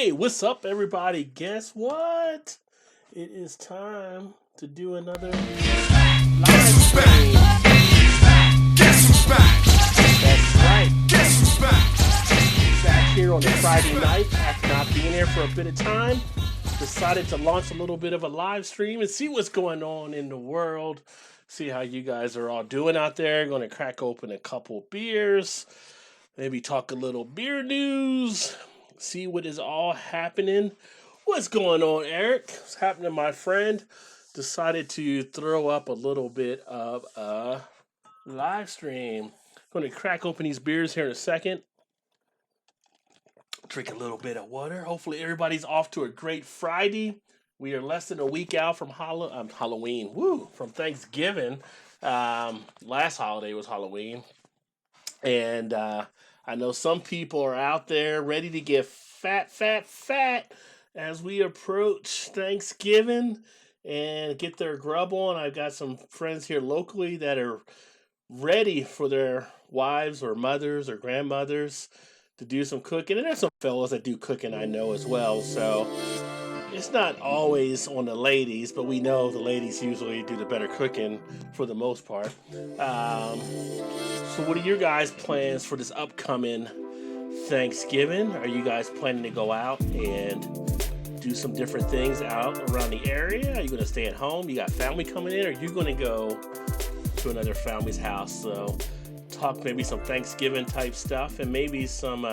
Hey, what's up, everybody? Guess what? It is time to do another live Guess who's stream. back? Guess who's back? That's right. Guess who's back? Back here on a Friday night after not being here for a bit of time. Decided to launch a little bit of a live stream and see what's going on in the world. See how you guys are all doing out there. Going to crack open a couple beers. Maybe talk a little beer news. See what is all happening. What's going on, Eric? What's happening, my friend? Decided to throw up a little bit of a live stream. Going to crack open these beers here in a second. Drink a little bit of water. Hopefully, everybody's off to a great Friday. We are less than a week out from Halloween. Woo! From Thanksgiving. Last holiday was Halloween. And I know some people are out there ready to get fat as we approach Thanksgiving and get their grub on. I've got some friends here locally that are ready for their wives or mothers or grandmothers to do some cooking. And there's some fellas that do cooking, I know, as well. So it's not always on the ladies, but we know the ladies usually do the better cooking for the most part. So what are your guys' plans for this upcoming Thanksgiving? Are you guys planning to go out and do some different things out around the area? Are you going to stay at home? You got family coming in? Or are you going to go to another family's house? So talk maybe some Thanksgiving type stuff and maybe some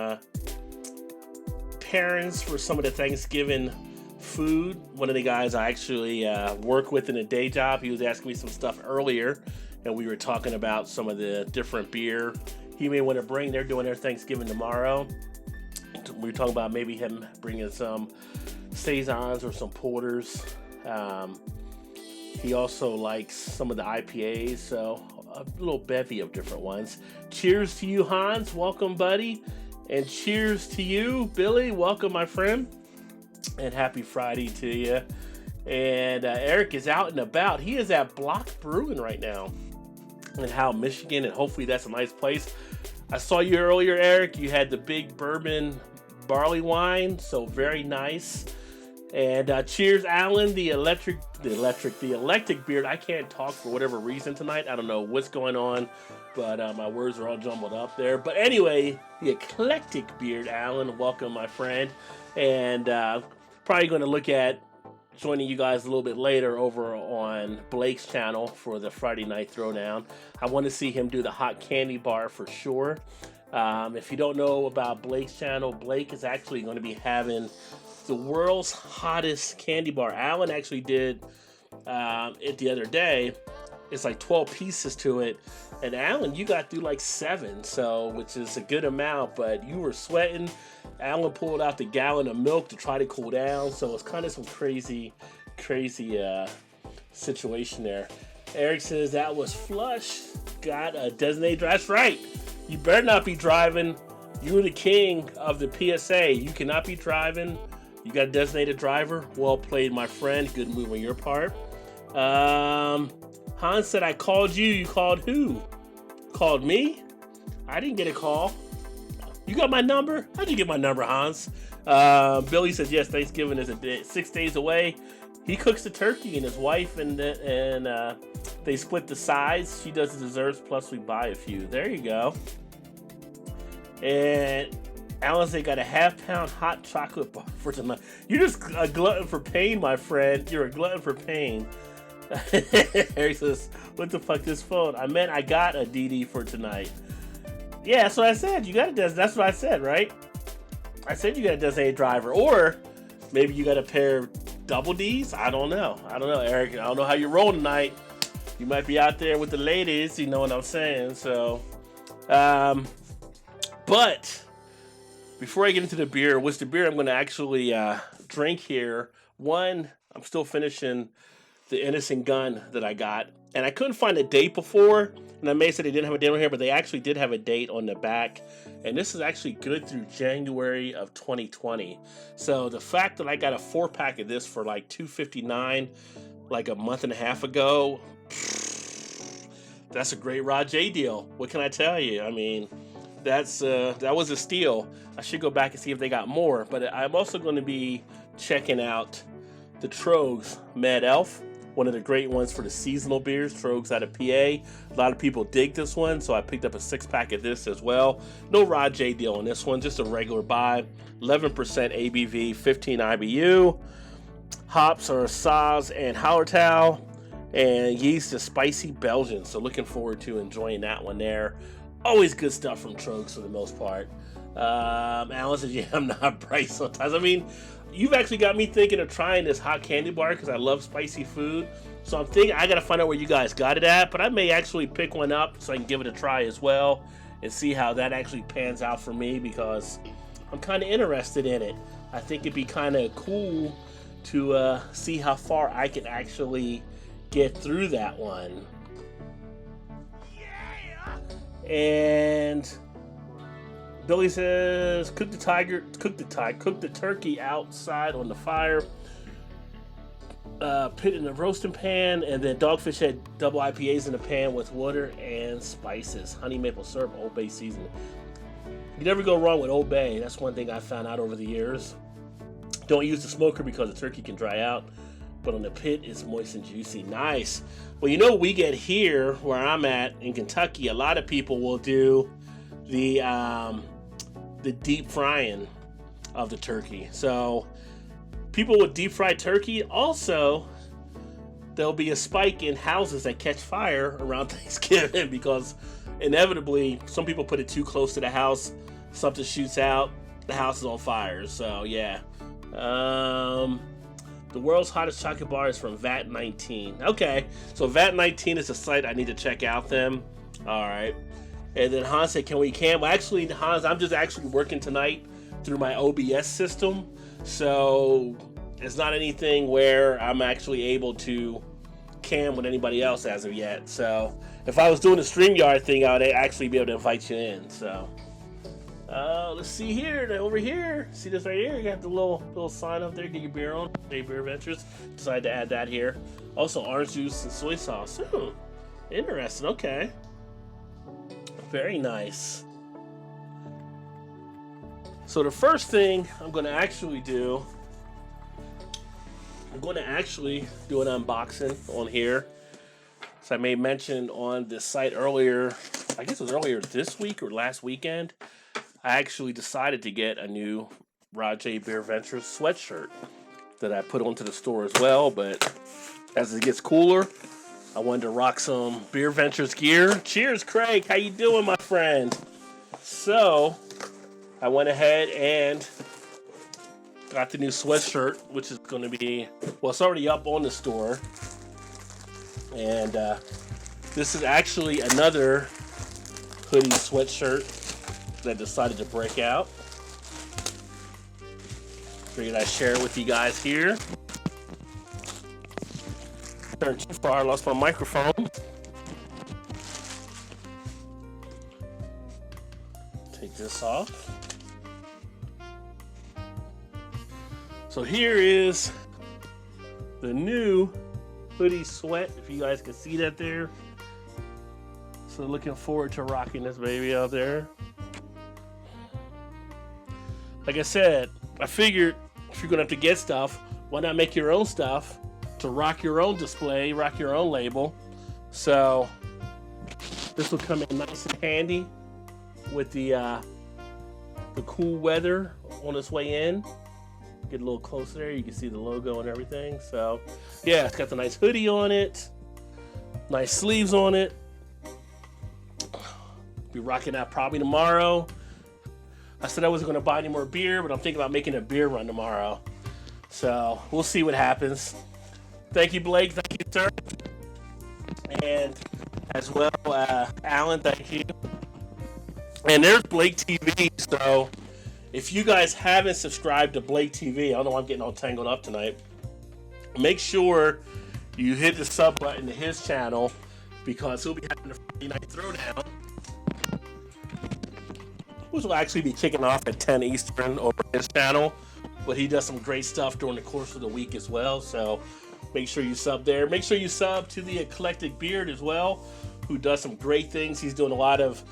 pairings for some of the Thanksgiving food. One of the guys I actually work with in a day job, he was asking me some stuff earlier, and we were talking about some of the different beer he may want to bring. They're doing their Thanksgiving tomorrow. We were talking about maybe him bringing some saisons or some porters. He also likes some of the IPAs, so a little bevy of different ones. Cheers to you, Hans. Welcome, buddy. And cheers to you, Billy. Welcome, my friend. And happy Friday to you. And Eric is out and about. He is at Block Brewing right now in Howell, Michigan, and hopefully that's a nice place. I saw you earlier, Eric. You had the big bourbon barley wine, so very nice. And cheers, Alan, the electric beard. I can't talk for whatever reason tonight. I don't know what's going on, but my words are all jumbled up there. But anyway, the eclectic beard, Alan. Welcome, my friend. And probably going to look at joining you guys a little bit later over on Blake's channel for the Friday night throwdown. I want to see him do the hot candy bar for sure. If you don't know about Blake's channel, Blake is actually going to be having the world's hottest candy bar. Alan actually did it the other day. It's like 12 pieces to it. And Alan, you got through like 7, so which is a good amount, but you were sweating. Alan pulled out the gallon of milk to try to cool down, so it's kind of some crazy situation there. Eric says that was flush. Got a designated driver. That's right. You better not be driving. You're the king of the PSA. You cannot be driving. You got a designated driver. Well played, my friend. Good move on your part. Hans said I called you. You called who? Called me? I didn't get a call. You got my number? How'd you get my number, Hans? Billy says yes. Thanksgiving is 6 days away. He cooks the turkey, and his wife and they split the sides. She does the desserts, plus we buy a few. There you go. And Alan said got a half-pound hot chocolate bar for tonight. You're just a glutton for pain, my friend. You're a glutton for pain. Harry says, what the fuck this phone? I meant I got a DD for tonight. Yeah, that's what I said. You got a that's what I said, right? I said you got a designated driver. Or maybe you got a pair of double Ds. I don't know, Eric. I don't know how you roll tonight. You might be out there with the ladies. You know what I'm saying? So, but before I get into the beer, what's the beer I'm going to actually drink here? One, I'm still finishing the Innocent Gun that I got. And I couldn't find a date before. And I may say they didn't have a date on here, but they actually did have a date on the back. And this is actually good through January of 2020. So the fact that I got a 4-pack of this for like $2.59 like a month and a half ago, that's a great Rod J deal. What can I tell you? I mean, that was a steal. I should go back and see if they got more. But I'm also going to be checking out the Trogs Mad Elf, one of the great ones for the seasonal beers. Trogs out of PA. A lot of people dig this one, so I picked up a 6-pack of this as well. No Rod J deal on this one, just a regular buy. 11% ABV, 15 IBU. Hops are Saaz and Hallertau, and yeast is Spicy Belgian. So looking forward to enjoying that one there. Always good stuff from Trogs for the most part. Alan says, yeah, I'm not bright sometimes. I mean, you've actually got me thinking of trying this hot candy bar because I love spicy food. So I'm thinking I got to find out where you guys got it at, but I may actually pick one up so I can give it a try as well and see how that actually pans out for me, because I'm kind of interested in it. I think it'd be kind of cool to see how far I can actually get through that one. And Billy says, cook the turkey outside on the fire. Put it in a roasting pan, and then Dogfish had double IPAs in the pan with water and spices, honey maple syrup, Old Bay seasoning. You never go wrong with Old Bay. That's one thing I found out over the years. Don't use the smoker because the turkey can dry out, but on the pit it's moist and juicy. Nice. Well, you know, we get here where I'm at in Kentucky, a lot of people will do the deep frying of the turkey. So people with deep fried turkey, also there'll be a spike in houses that catch fire around Thanksgiving because inevitably some people put it too close to the house, something shoots out, the house is on fire. So yeah. The world's hottest chocolate bar is from VAT19. Okay, so VAT19 is a site I need to check out then. All right. And then Hans said, can we can? Well, actually, Hans, I'm just actually working tonight through my OBS system. So it's not anything where I'm actually able to cam with anybody else as of yet. So if I was doing the StreamYard thing, I would actually be able to invite you in. So let's see here. Over here. See this right here? You got the little sign up there. Get your beer on. BeerVentures. Decided to add that here. Also, orange juice and soy sauce. Interesting. Okay. Very nice. So the first thing I'm going to actually do, an unboxing on here. So I made mention on this site earlier, I guess it was earlier this week or last weekend, I actually decided to get a new Rod J BeerVentures sweatshirt that I put onto the store as well. But as it gets cooler, I wanted to rock some BeerVentures gear. Cheers, Craig. How you doing, my friend? So I went ahead and got the new sweatshirt, which is going to be, well, it's already up on the store. And this is actually another hoodie sweatshirt that decided to break out. Figured I'd share it with you guys here. Turned too far, lost my microphone. Take this off. So here is the new hoodie sweat, if you guys can see that there. So looking forward to rocking this baby out there. Like I said, I figured if you're gonna have to get stuff, why not make your own stuff to rock your own display, rock your own label. So this will come in nice and handy with the cool weather on its way in. Get a little closer there, you can see the logo and everything. So yeah, it's got the nice hoodie on it, nice sleeves on it. Be rocking that probably tomorrow. I said I wasn't going to buy any more beer, but I'm thinking about making a beer run tomorrow. So we'll see what happens. Thank you, Blake. Thank you, sir. And as well, Alan, thank you. And there's Blake TV. So if you guys haven't subscribed to Blake TV, I don't know why I'm getting all tangled up tonight. Make sure you hit the sub button to his channel because he'll be having a Friday night throwdown, which will actually be kicking off at 10 Eastern over his channel. But he does some great stuff during the course of the week as well. So make sure you sub there. Make sure you sub to the Eclectic Beard as well, who does some great things. He's doing a lot of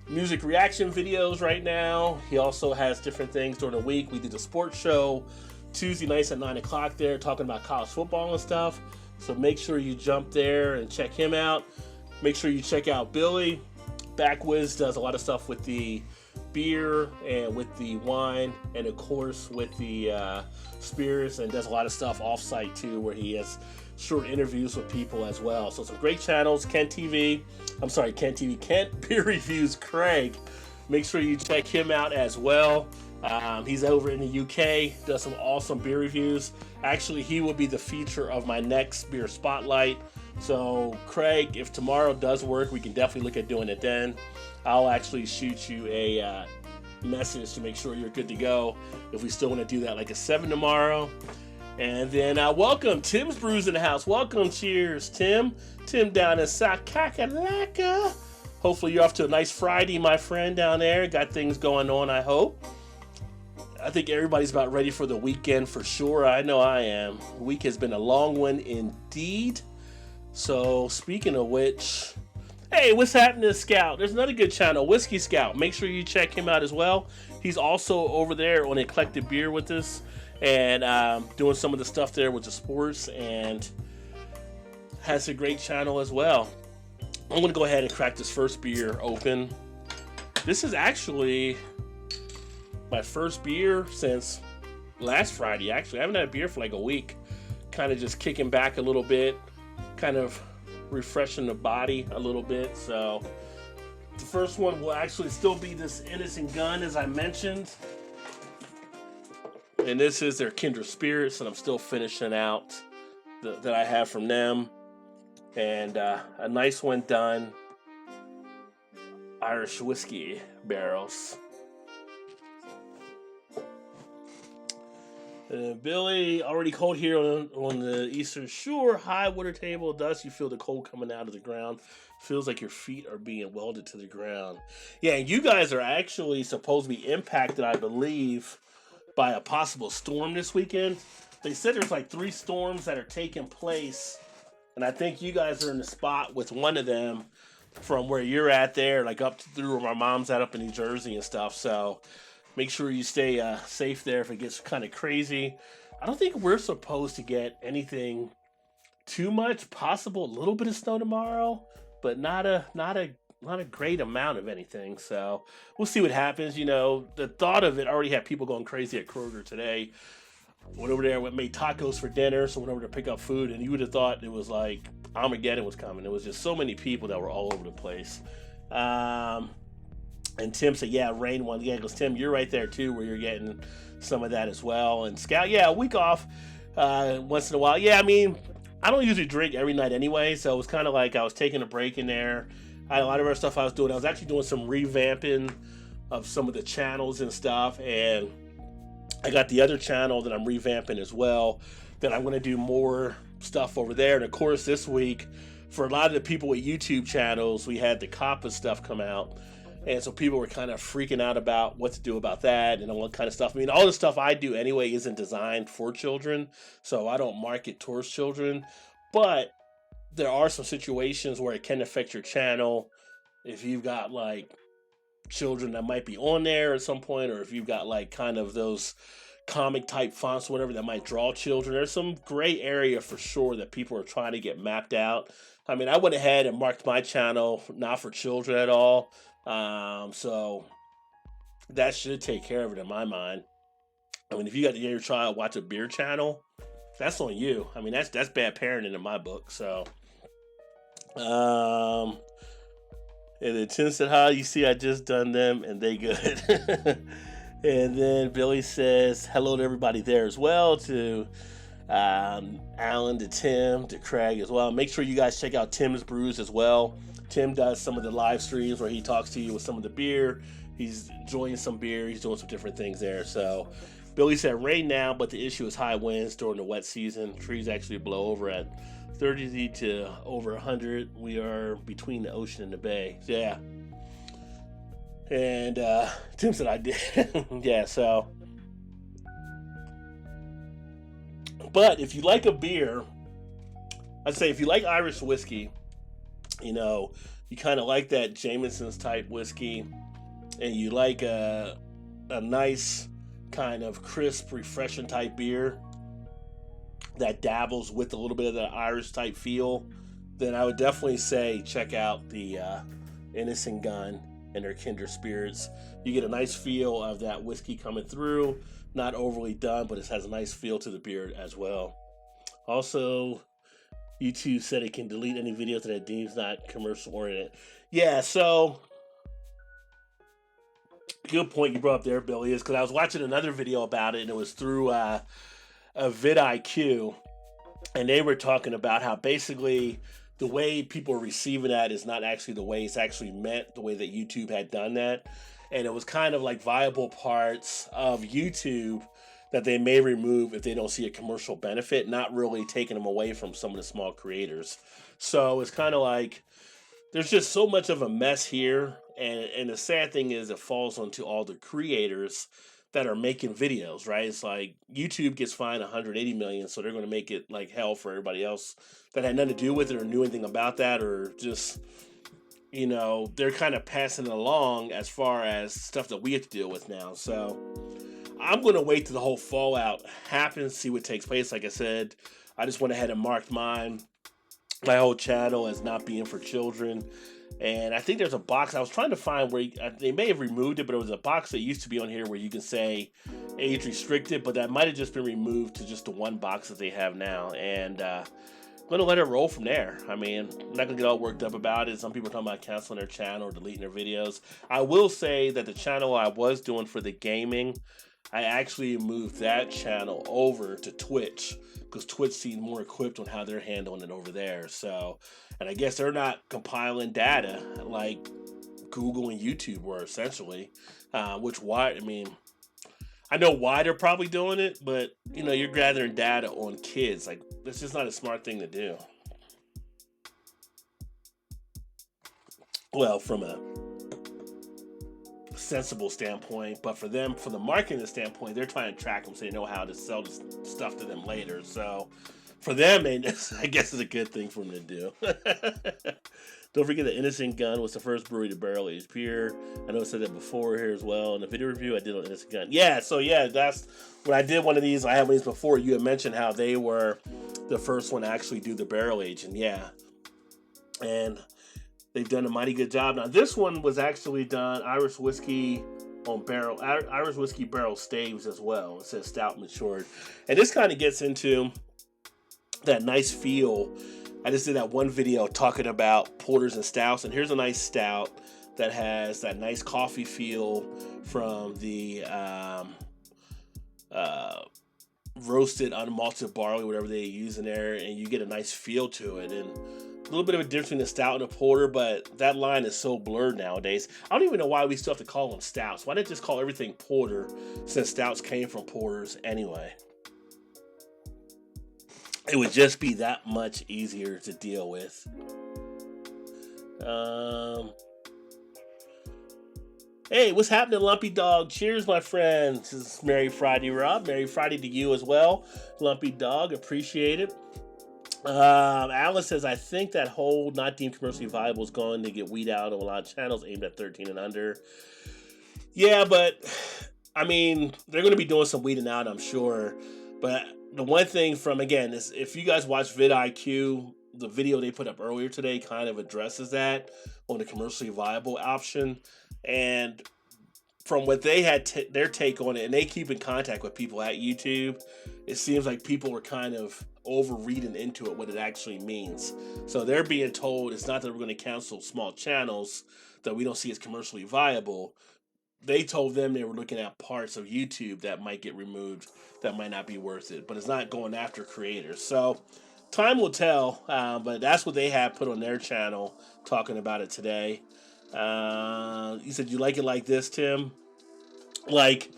music reaction videos right now. He also has different things during the week. We do the sports show Tuesday nights at 9 o'clock there, talking about college football and stuff. So make sure you jump there and check him out. Make sure you check out Billy. Backwiz does a lot of stuff with the beer and with the wine, and of course with the spirits, and does a lot of stuff off-site too, where he has short interviews with people as well. So some great channels. Kent Beer Reviews, Craig. Make sure you check him out as well. He's over in the UK, does some awesome beer reviews. Actually, he will be the feature of my next beer spotlight. So Craig, if tomorrow does work, we can definitely look at doing it then. I'll actually shoot you a message to make sure you're good to go if we still want to do that, like a 7 tomorrow. And then welcome, Tim's Brews in the house. Welcome, cheers, Tim. Tim down in Sakakalaka. Hopefully you're off to a nice Friday, my friend, down there. Got things going on, I hope. I think everybody's about ready for the weekend for sure. I know I am. The week has been a long one indeed. So speaking of which, hey, what's happening to Scout? There's another good channel, Whiskey Scout. Make sure you check him out as well. He's also over there on Eclectic Beer with us, and doing some of the stuff there with the sports, and has a great channel as well. I'm going to go ahead and crack this first beer open. This is actually my first beer since last Friday, actually. I haven't had a beer for like a week. Kind of just kicking back a little bit, kind of refreshing the body a little bit. So the first one will actually still be this Innocent Gun, as I mentioned. And this is their Kindred Spirits, and I'm still finishing out that I have from them. And a nice one done. Irish whiskey barrels. Billy, already cold here on the eastern shore. High water table, dust. You feel the cold coming out of the ground. Feels like your feet are being welded to the ground. Yeah, and you guys are actually supposed to be impacted, I believe, by a possible storm this weekend. They said there's like 3 storms that are taking place, and I think you guys are in the spot with one of them from where you're at there, like up through where my mom's at up in New Jersey and stuff. So make sure you stay safe there if it gets kind of crazy. I don't think we're supposed to get anything too much. Possible a little bit of snow tomorrow, but not a great amount of anything. So we'll see what happens. You know, the thought of it already had people going crazy at Kroger today. Went over there, made tacos for dinner, so went over to pick up food, and you would have thought it was like Armageddon was coming. It was just so many people that were all over the place. And Tim said, yeah, rain one. Yeah, because Tim, you're right there too, where you're getting some of that as well. And Scout, yeah, a week off once in a while. Yeah, I mean, I don't usually drink every night anyway, so it was kind of like I was taking a break in there. I had a lot of other stuff I was doing. I was actually doing some revamping of some of the channels and stuff, and I got the other channel that I'm revamping as well, that I'm going to do more stuff over there. And of course, this week, for a lot of the people with YouTube channels, we had the COPPA stuff come out. And so people were kind of freaking out about what to do about that and all that kind of stuff. I mean, all the stuff I do anyway isn't designed for children, so I don't market towards children. But there are some situations where it can affect your channel if you've got like children that might be on there at some point, or if you've got like kind of those comic type fonts or whatever that might draw children. There's some gray area for sure that people are trying to get mapped out. I mean, I went ahead and marked my channel not for children at all. So that should take care of it in my mind. I mean, if you got to get your child watch a beer channel, that's on you. I mean, that's bad parenting in my book. So, and then Tim said, "Hi, you see, I just done them and they good." And then Billy says, "Hello to everybody there as well, to Alan, to Tim, to Craig as well. Make sure you guys check out Tim's Brews as well. Tim does some of the live streams where he talks to you with some of the beer. He's enjoying some beer. He's doing some different things there. So Billy said rain now, but the issue is high winds during the wet season. Trees actually blow over at 30 to over 100. We are between the ocean and the bay." So, yeah. And Tim said I did. Yeah, so. But if you like a beer, I'd say if you like Irish whiskey, you know, you kind of like that Jameson's type whiskey, and you like a nice kind of crisp, refreshing type beer that dabbles with a little bit of that Irish type feel, then I would definitely say check out the Innocent Gun and their Kindred Spirits. You get a nice feel of that whiskey coming through, not overly done, but it has a nice feel to the beer as well. Also, YouTube said it can delete any videos that it deems not commercial oriented. Yeah, so good point you brought up there, Billy, is because I was watching another video about it, and it was through a vidIQ, and they were talking about how basically the way people are receiving that is not actually the way it's actually meant, the way that YouTube had done that. And it was kind of like viable parts of YouTube that they may remove if they don't see a commercial benefit, not really taking them away from some of the small creators. So it's kind of like there's just so much of a mess here. And the sad thing is it falls onto all the creators that are making videos, right? It's like YouTube gets fined 180 million, so they're going to make it like hell for everybody else that had nothing to do with it or knew anything about that, or just, you know, they're kind of passing it along as far as stuff that we have to deal with now. So I'm going to wait till the whole fallout happens, see what takes place. Like I said, I just went ahead and marked my whole channel as not being for children. And I think there's a box I was trying to find where they may have removed it, but it was a box that used to be on here where you can say age restricted, but that might have just been removed to just the one box that they have now. And I'm going to let it roll from there. I mean, I'm not going to get all worked up about it. Some people are talking about canceling their channel or deleting their videos. I will say that the channel I was doing for the gaming, I actually moved that channel over to Twitch because Twitch seemed more equipped on how they're handling it over there. So, and I guess they're not compiling data like Google and YouTube were essentially, I mean, I know why they're probably doing it, but you know, you're gathering data on kids. Like, that's just not a smart thing to do. Well, from a sensible standpoint, but for them, from the marketing standpoint, they're trying to track them so they know how to sell this stuff to them later. So for them, I guess it's a good thing for them to do. Don't forget the Innocent Gun was the first brewery to barrel aged beer. I know I said that before here as well. In the video review I did on Innocent Gun. Yeah, so yeah, that's when I did one of these. I had one of these before. You had mentioned how they were the first one to actually do the barrel aging. Yeah. And they've done a mighty good job. Now, this one was actually done Irish whiskey on barrel, Irish whiskey barrel staves as well. It says stout matured. And this kind of gets into that nice feel. I just did that one video talking about porters and stouts. And here's a nice stout that has that nice coffee feel from the roasted unmalted barley, whatever they use in there. And you get a nice feel to it. And a little bit of a difference between a stout and a porter, but that line is so blurred nowadays. I don't even know why we still have to call them stouts. Why not just call everything porter, since stouts came from porters anyway? It would just be that much easier to deal with. Hey, what's happening, Lumpy Dog? Cheers, my friend. This is Merry Friday, Rob. Merry Friday to you as well, Lumpy Dog. Appreciate it. Alice says, I think that whole not deemed commercially viable is going to get weed out of a lot of channels aimed at 13 and under. Yeah, but I mean, they're going to be doing some weeding out, I'm sure. But the one thing from, again, is if you guys watch vidIQ, the video they put up earlier today kind of addresses that on the commercially viable option. And from what they had their take on it, and they keep in contact with people at YouTube, it seems like people are kind of over-reading into it, what it actually means. So they're being told it's not that we're going to cancel small channels that we don't see as commercially viable. They told them they were looking at parts of YouTube that might get removed that might not be worth it, but it's not going after creators. So time will tell, but that's what they have put on their channel talking about it today. You said you like it like this, Tim? Like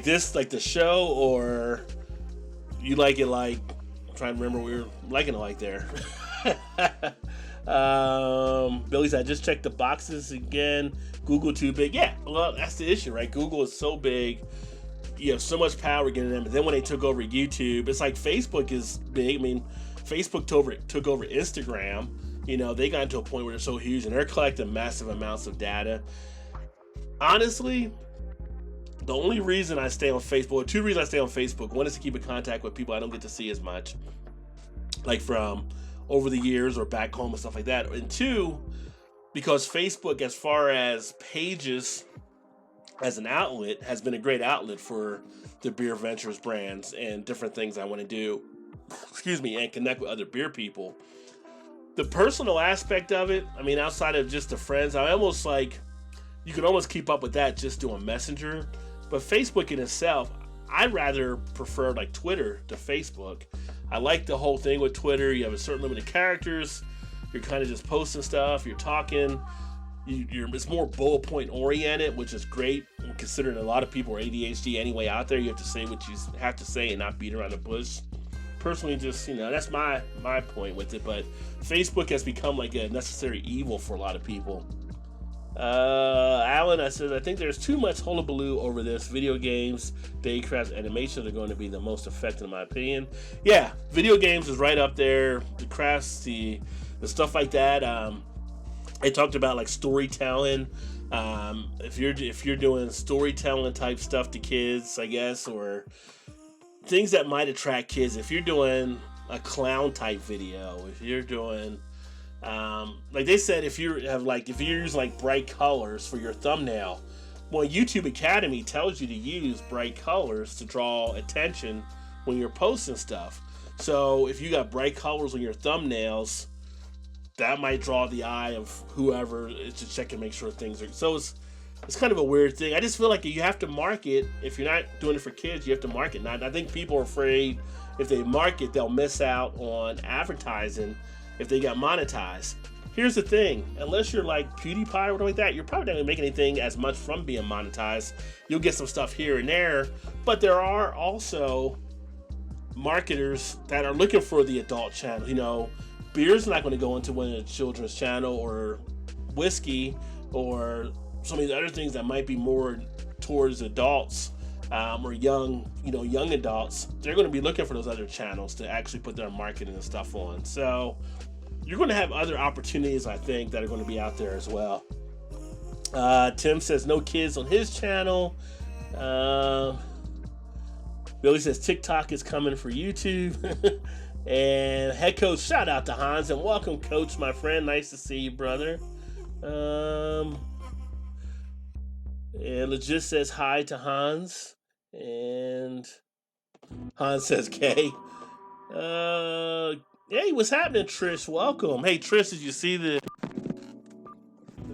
this, like the show, or you like it like, I'm trying to remember what we were liking it like there. Billy said, I just checked the boxes again. Google too big. Yeah, well, that's the issue, right? Google is so big. You have so much power getting them. But then when they took over YouTube, it's like Facebook is big. I mean, Facebook took over Instagram. They got into a point where they're so huge and they're collecting massive amounts of data. Honestly, the only reason I stay on Facebook, or two reasons I stay on Facebook. One is to keep in contact with people I don't get to see as much, like from over the years or back home and stuff like that. And two, because Facebook, as far as pages as an outlet, has been a great outlet for the BeerVentures brands and different things I want to do. Excuse me, and connect with other beer people. The personal aspect of it, I mean, outside of just the friends, I almost like you can almost keep up with that just doing Messenger. But Facebook in itself, I'd rather prefer like Twitter to Facebook. I like the whole thing with Twitter. You have a certain limit of characters. You're kind of just posting stuff. You're talking. It's more bullet point oriented, which is great. Considering a lot of people are ADHD anyway out there, you have to say what you have to say and not beat around the bush. Personally, just that's my point with it. But Facebook has become like a necessary evil for a lot of people. Alan, I think there's too much hullabaloo over this. Video games, Daycraft animations are going to be the most effective in my opinion. Yeah, video games is right up there. The crafts, the stuff like that. I talked about like storytelling. If you're doing storytelling type stuff to kids, I guess, or things that might attract kids. If you're doing a clown type video, if you're doing like they said, if you use like bright colors for your thumbnail, well, YouTube Academy tells you to use bright colors to draw attention when you're posting stuff. So if you got bright colors on your thumbnails, that might draw the eye of whoever is to check and make sure things are. So it's kind of a weird thing. I just feel like you have to market. If you're not doing it for kids, you have to market. Now, I think people are afraid if they market, they'll miss out on advertising if they got monetized. Here's the thing, unless you're like PewDiePie or something like that, you're probably not going to make anything as much from being monetized. You'll get some stuff here and there, but there are also marketers that are looking for the adult channel. Beer's not going to go into one of the children's channel, or whiskey, or some of these other things that might be more towards adults, or young adults. They're going to be looking for those other channels to actually put their marketing and stuff on. So you're going to have other opportunities, I think, that are going to be out there as well. Tim says no kids on his channel. Billy says TikTok is coming for YouTube. And head coach, shout out to Hans, and welcome, coach, my friend. Nice to see you, brother. And Legit says hi to Hans, and Hans says K. Hey, what's happening, Trish? Welcome. Hey, Trish, did you see the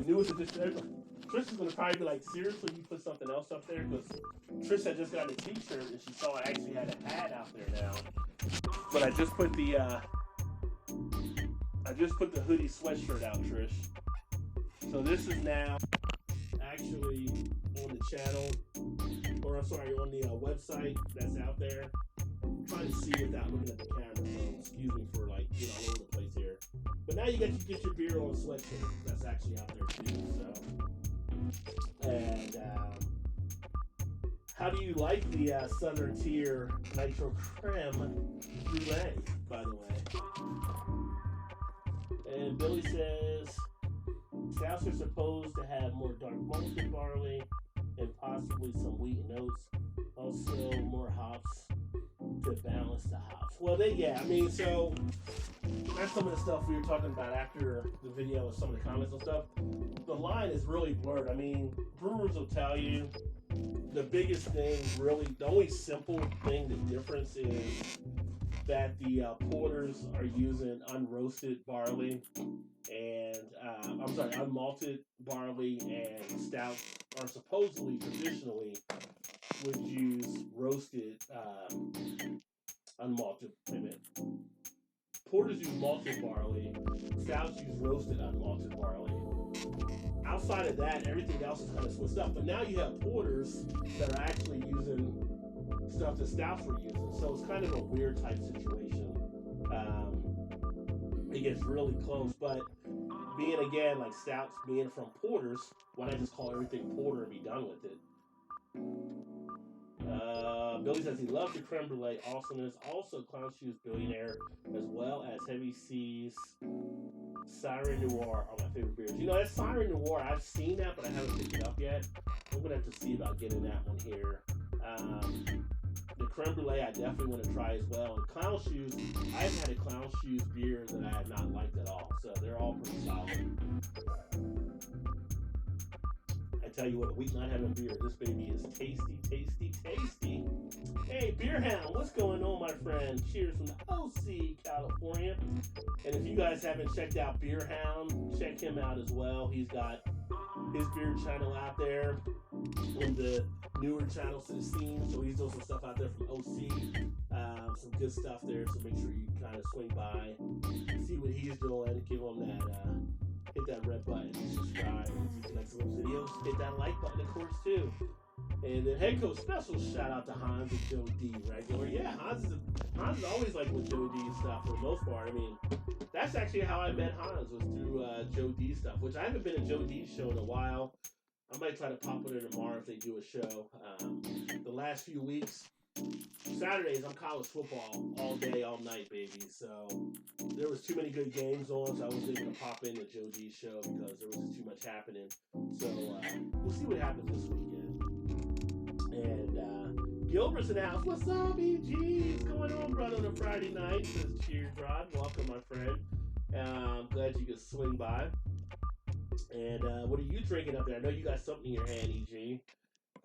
newest edition? Trish is gonna probably be like, seriously, you put something else up there? Because Trish had just gotten a t-shirt and she saw I actually had a hat out there now. But I just put the hoodie sweatshirt out, Trish. So this is now actually on the channel, or I'm sorry, on the website that's out there. I'm trying to see without looking at the camera, so excuse me for like getting all over the place here. But now you get to get your beer on sweatshirt that's actually out there too. So, and how do you like the Southern Tier Nitro Creme Brulee, by the way? And Billy says stouts are supposed to have more dark malted barley and possibly some wheat and oats. Also, more hops to balance the hops. Well, so that's some of the stuff we were talking about after the video and some of the comments and stuff. The line is really blurred. I mean, brewers will tell you the biggest thing, really, the only simple thing, the difference is that the porters are using unroasted barley and unmalted barley, and stouts are supposedly traditionally would use roasted unmalted. Wait a minute. Porters use malted barley, stouts use roasted unmalted barley. Outside of that, everything else is kind of switched up. But now you have porters that are actually using stuff that stouts were using. So it's kind of a weird type situation. It gets really close. But being, again, like stouts being from porters, why not just call everything porter and be done with it? Billy says he loves the creme brulee awesomeness. Also, Clown Shoes Billionaire, as well as Heavy Seas, Siren Noir are my favorite beers. You know, that Siren Noir, I've seen that, but I haven't picked it up yet. I'm going to have to see about getting that one here. The creme brulee, I definitely want to try as well. And Clown Shoes, I haven't had a Clown Shoes beer that I have not liked at all. So they're all pretty solid. I tell you what, a week not having beer, this baby is tasty, tasty, tasty. Hey, Beer Hound, what's going on, my friend? Cheers from the OC, California. And if you guys haven't checked out Beer Hound, check him out as well. He's got his beer channel out there in the newer channels to the scene. So he's doing some stuff out there from OC. Some good stuff there. So make sure you kind of swing by, see what he's doing, give him that, hit that red button, subscribe. If you like some of those videos, hit that like button, of course, too. And then head coach special shout out to Hans and Joe D regular. Yeah, Hans is always like with Joe D stuff for the most part. I mean, that's actually how I met Hans, was through Joe D stuff, which I haven't been a Joe D show in a while. I might try to pop in there tomorrow if they do a show. The last few weeks, Saturdays, I'm college football all day, all night, baby. So there was too many good games on, so I wasn't able to pop in the Joe D show because there was just too much happening. So we'll see what happens this weekend. And Gilbert's in the house. What's up, EG? What's going on, brother, on a Friday night? Says cheers, Rod. Welcome, my friend. I'm glad you could swing by. And what are you drinking up there? I know you got something in your hand, EG.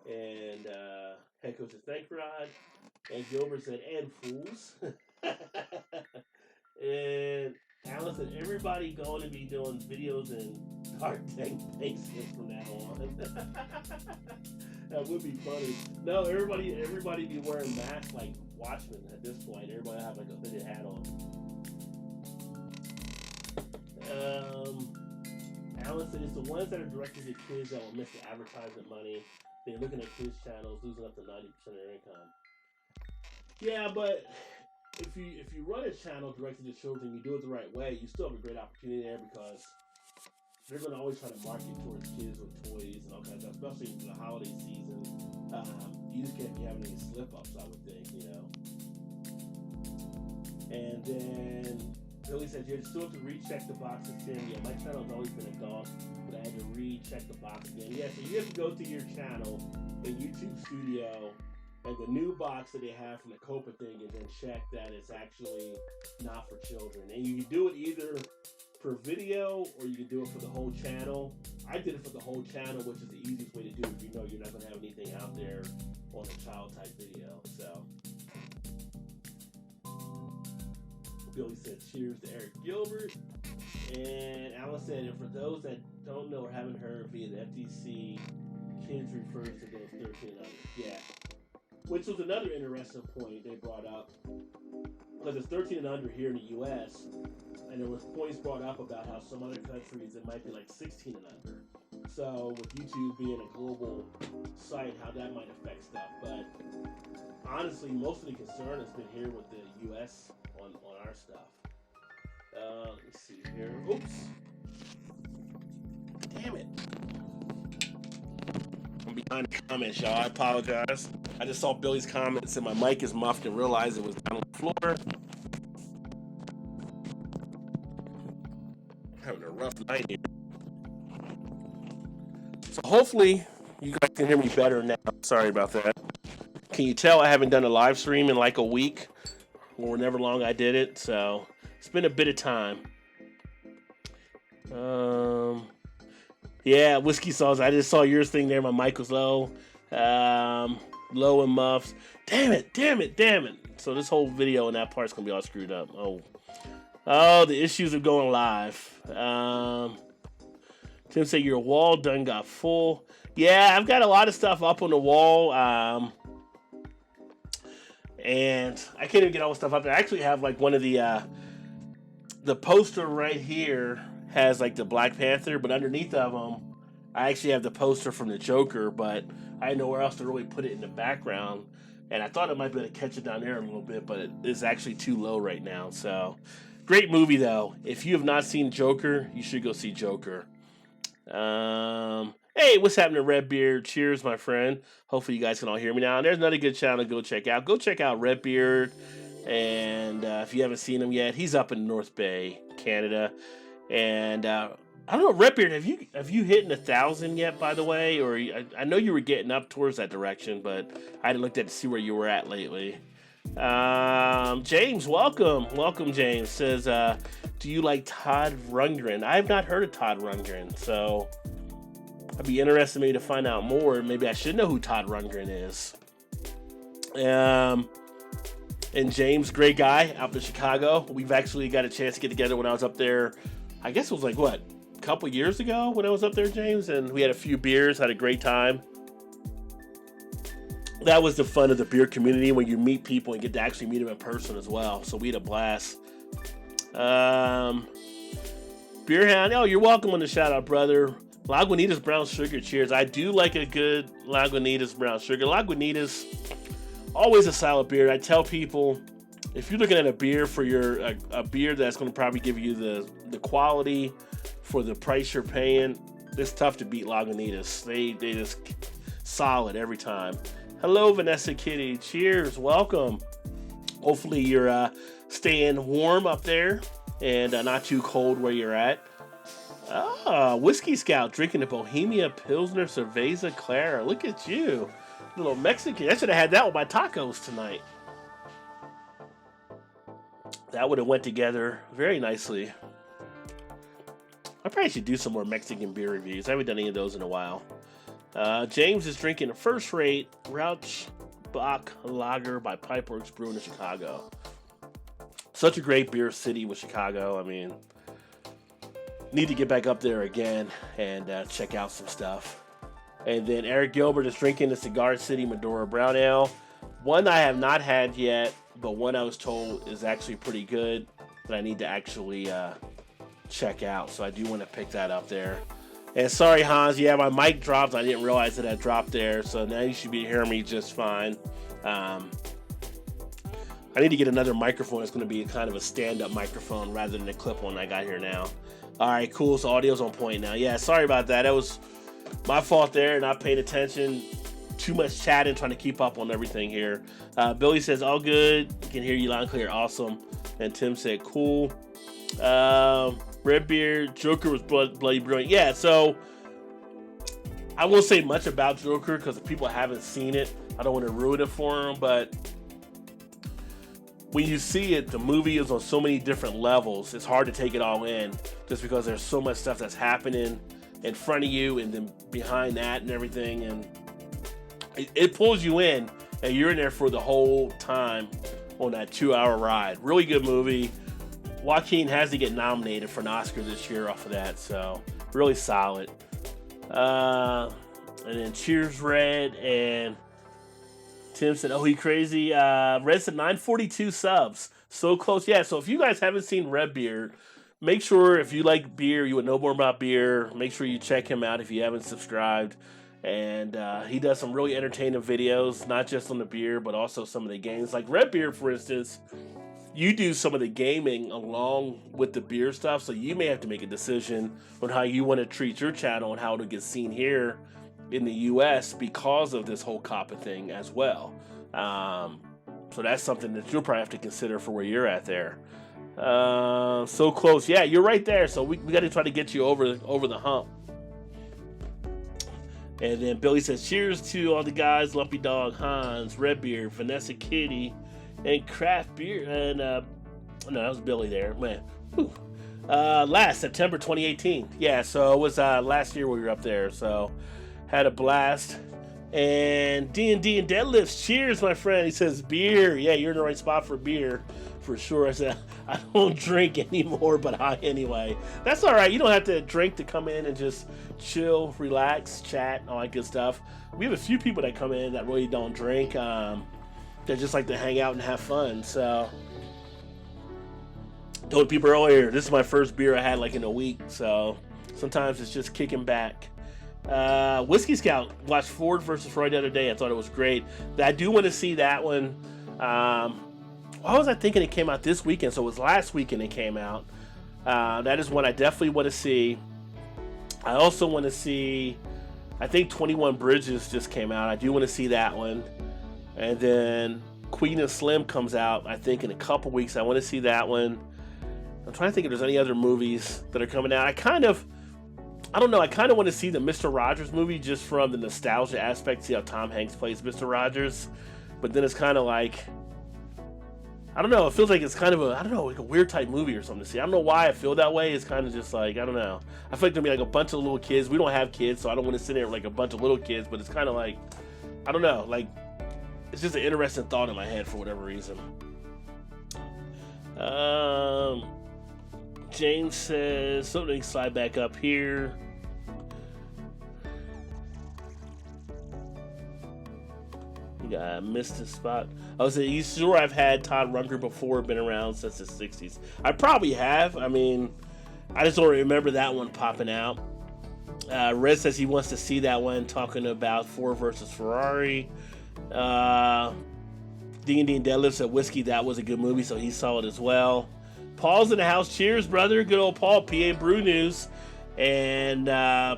And head coach says, thank Rod. And Gilbert said, and fools. And Alan said, everybody going to be doing videos in dark tank basements from now on. That would be funny. No, everybody be wearing masks like Watchmen at this point. Everybody have like a hooded hat on. Alan said it's the ones that are directed to kids that will miss the advertisement money. They're looking at kids' channels, losing up to 90% of their income. Yeah, but if you run a channel directed to children, you do it the right way, you still have a great opportunity there because they're going to always try to market towards kids with toys and all kinds of stuff, especially for the holiday season. You just can't be having any slip-ups, I would think, you know. And then Billy said, you still have to recheck the box of Tim. Yeah, my channel's always been a dog, but I had to recheck the box again. Yeah, so you have to go to your channel in YouTube Studio and the new box that they have from the Copa thing and then check that it's actually not for children. And you can do it either per video or you can do it for the whole channel. I did it for the whole channel, which is the easiest way to do it if you know you're not going to have anything out there on a child type video. So Billy said cheers to Eric Gilbert. And Alan said, and for those that don't know or haven't heard via the FTC, kids refers to those 13 and under. Yeah. Which was another interesting point they brought up. Because it's 13 and under here in the U.S., and there was points brought up about how some other countries it might be like 16 and under. So with YouTube being a global site, how that might affect stuff. But honestly, most of the concern has been here with the U.S. on our stuff. Let me see here. Oops. Damn it. I'm behind the comments, y'all. I apologize. I just saw Billy's comments and my mic is muffed and realized it was down on the floor. Having a rough night here. So hopefully you guys can hear me better now. Sorry about that. Can you tell I haven't done a live stream in like a week or whenever long I did it? So it's been a bit of time. Yeah, whiskey sauce. I just saw yours thing there. My mic was low. Low and muffs. Damn it. So this whole video and that part's gonna be all screwed up. Oh, the issues of going live. Tim said your wall done got full. Yeah, I've got a lot of stuff up on the wall. And I can't even get all the stuff up there. I actually have like one of the poster right here has like the Black Panther, but underneath of them, I actually have the poster from the Joker, but I had nowhere else to really put it in the background. And I thought I might be able to catch it down there a little bit, but it is actually too low right now. So, great movie though. If you have not seen Joker, you should go see Joker. Hey, what's happening, Redbeard? Cheers, my friend. Hopefully, you guys can all hear me now. And there's another good channel to go check out. Go check out Redbeard. And if you haven't seen him yet, he's up in North Bay, Canada. And I don't know, Redbeard, have you hit 1,000 yet? By the way, or I know you were getting up towards that direction, but I hadn't looked at to see where you were at lately. James, welcome. James says, "Do you like Todd Rundgren?" I have not heard of Todd Rundgren, so I'd be interested maybe to find out more. Maybe I should know who Todd Rundgren is. And James, great guy out in Chicago. We've actually got a chance to get together when I was up there. I guess it was like, what, a couple years ago when I was up there, James? And we had a few beers, had a great time. That was the fun of the beer community, when you meet people and get to actually meet them in person as well. So we had a blast. Beerhound, oh, you're welcome on the shout out, brother. Lagunitas Brown Sugar, cheers. I do like a good Lagunitas Brown Sugar. Lagunitas, always a solid beer. I tell people, if you're looking at a beer for a beer that's going to probably give you the quality for the price you're paying, it's tough to beat Lagunitas. They just solid every time. Hello, Vanessa Kitty. Cheers. Welcome. Hopefully you're staying warm up there and not too cold where you're at. Whiskey Scout drinking the Bohemia Pilsner Cerveza Clara. Look at you. Little Mexican. I should have had that with my tacos tonight. That would have went together very nicely. I probably should do some more Mexican beer reviews. I haven't done any of those in a while. James is drinking a first-rate Rauchbach Lager by Pipeworks Brewing in Chicago. Such a great beer city with Chicago. I mean, need to get back up there again and check out some stuff. And then Eric Gilbert is drinking the Cigar City Medora Brown Ale. One I have not had yet, but one I was told is actually pretty good that I need to actually check out. So I do want to pick that up there. And sorry, Hans, yeah, my mic dropped. I didn't realize that I dropped there, so now you should be hearing me just fine. I need to get another microphone that's going to be kind of a stand-up microphone rather than the clip one I got here now. All right, cool. So audio's on point now. Yeah, sorry about that. That was my fault there, not paying attention. Too much chatting, trying to keep up on everything here. Billy says, all good. Can hear you loud and clear. Awesome. And Tim said, cool. Redbeard, Joker was bloody brilliant. Yeah, so I won't say much about Joker because people haven't seen it. I don't want to ruin it for them, but when you see it, the movie is on so many different levels. It's hard to take it all in just because there's so much stuff that's happening in front of you and then behind that and everything. And it pulls you in, and you're in there for the whole time on that 2-hour ride. Really good movie. Joaquin has to get nominated for an Oscar this year off of that, so really solid. And then cheers, Red. And Tim said, oh, he crazy. Red said 942 subs. So close. Yeah, so if you guys haven't seen Redbeard, make sure if you like beer, you would know more about beer, make sure you check him out if you haven't subscribed. And he does some really entertaining videos, not just on the beer, but also some of the games. Like Redbeard, for instance, you do some of the gaming along with the beer stuff, so you may have to make a decision on how you want to treat your channel and how it'll get seen here in the U.S. because of this whole COPPA thing as well. So that's something that you'll probably have to consider for where you're at there. So close. Yeah, you're right there. So we got to try to get you over the hump. And then Billy says, cheers to all the guys, Lumpy Dog, Hans, Redbeard, Vanessa Kitty, and Craft Beer. And, no, that was Billy there. Man, whew. Last September 2018. Yeah, so it was last year we were up there. So had a blast. And D&D and Deadlifts, cheers, my friend. He says, beer. Yeah, you're in the right spot for beer, for sure. I said, I don't drink anymore, but I anyway. That's all right. You don't have to drink to come in and just chill, relax, chat, all that good stuff. We have a few people that come in that really don't drink. They just like to hang out and have fun. So, told people earlier, this is my first beer I had like in a week. So, sometimes it's just kicking back. Whiskey Scout watched Ford versus Freud the other day. I thought it was great. I do want to see that one. Why was I thinking it came out this weekend? So it was last weekend it came out. That is one I definitely want to see. I also want to see I think 21 Bridges just came out. I do want to see that one. And then Queen and Slim comes out, I think, in a couple weeks. I want to see that one. I'm trying to think if there's any other movies that are coming out. I don't know. I kind of want to see the Mr. Rogers movie just from the nostalgia aspect, see how Tom Hanks plays Mr. Rogers. But then it's kind of like, I don't know. It feels like it's kind of like a weird type movie or something to see. I don't know why I feel that way. It's kind of just like, I don't know. I feel like there'll be like a bunch of little kids. We don't have kids, so I don't want to sit there with like a bunch of little kids. But it's kind of like, I don't know. Like, it's just an interesting thought in my head for whatever reason. James says, something slide back up here. I missed his spot. I was you sure I've had Todd Rundgren before, been around since the 60s? I probably have. I mean, I just don't remember that one popping out. Red says he wants to see that one, talking about Ford versus Ferrari. D&D and Deadlift said Whiskey, that was a good movie, so he saw it as well. Paul's in the house. Cheers, brother. Good old Paul, PA Brew News. And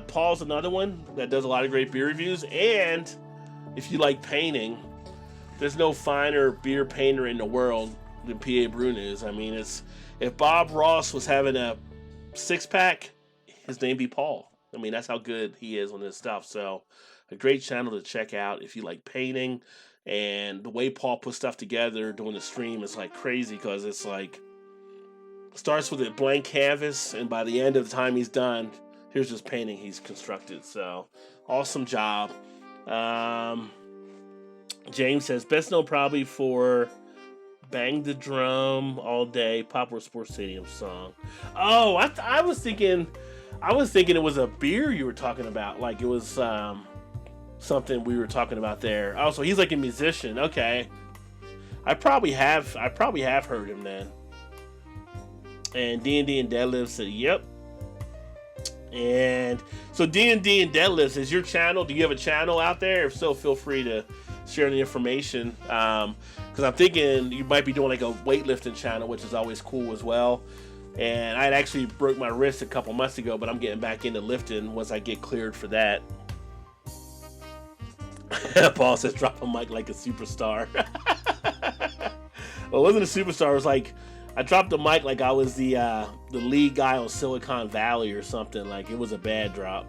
Paul's another one that does a lot of great beer reviews. And if you like painting, there's no finer beer painter in the world than PA Brew News. I mean, if Bob Ross was having a 6-pack, his name be Paul. I mean, that's how good he is on this stuff. So, a great channel to check out if you like painting. And the way Paul puts stuff together during the stream is like crazy, because it's like, starts with a blank canvas, and by the end of the time he's done, here's this painting he's constructed. So, awesome job. James says, best known probably for Bang the Drum All Day, Poplar Sports Stadium song. Oh, I was thinking it was a beer you were talking about. Like it was something we were talking about there. Oh, so he's like a musician. Okay. I probably have heard him then. And D&D and Deadlift said, yep. And so D&D and Deadlifts is your channel. Do you have a channel out there? If so, feel free to share the information. Because I'm thinking you might be doing like a weightlifting channel, which is always cool as well. And I had actually broke my wrist a couple months ago, but I'm getting back into lifting once I get cleared for that. Paul says, drop a mic like a superstar. Well, it wasn't a superstar. It was like, I dropped the mic like I was the lead guy on Silicon Valley or something. Like, it was a bad drop.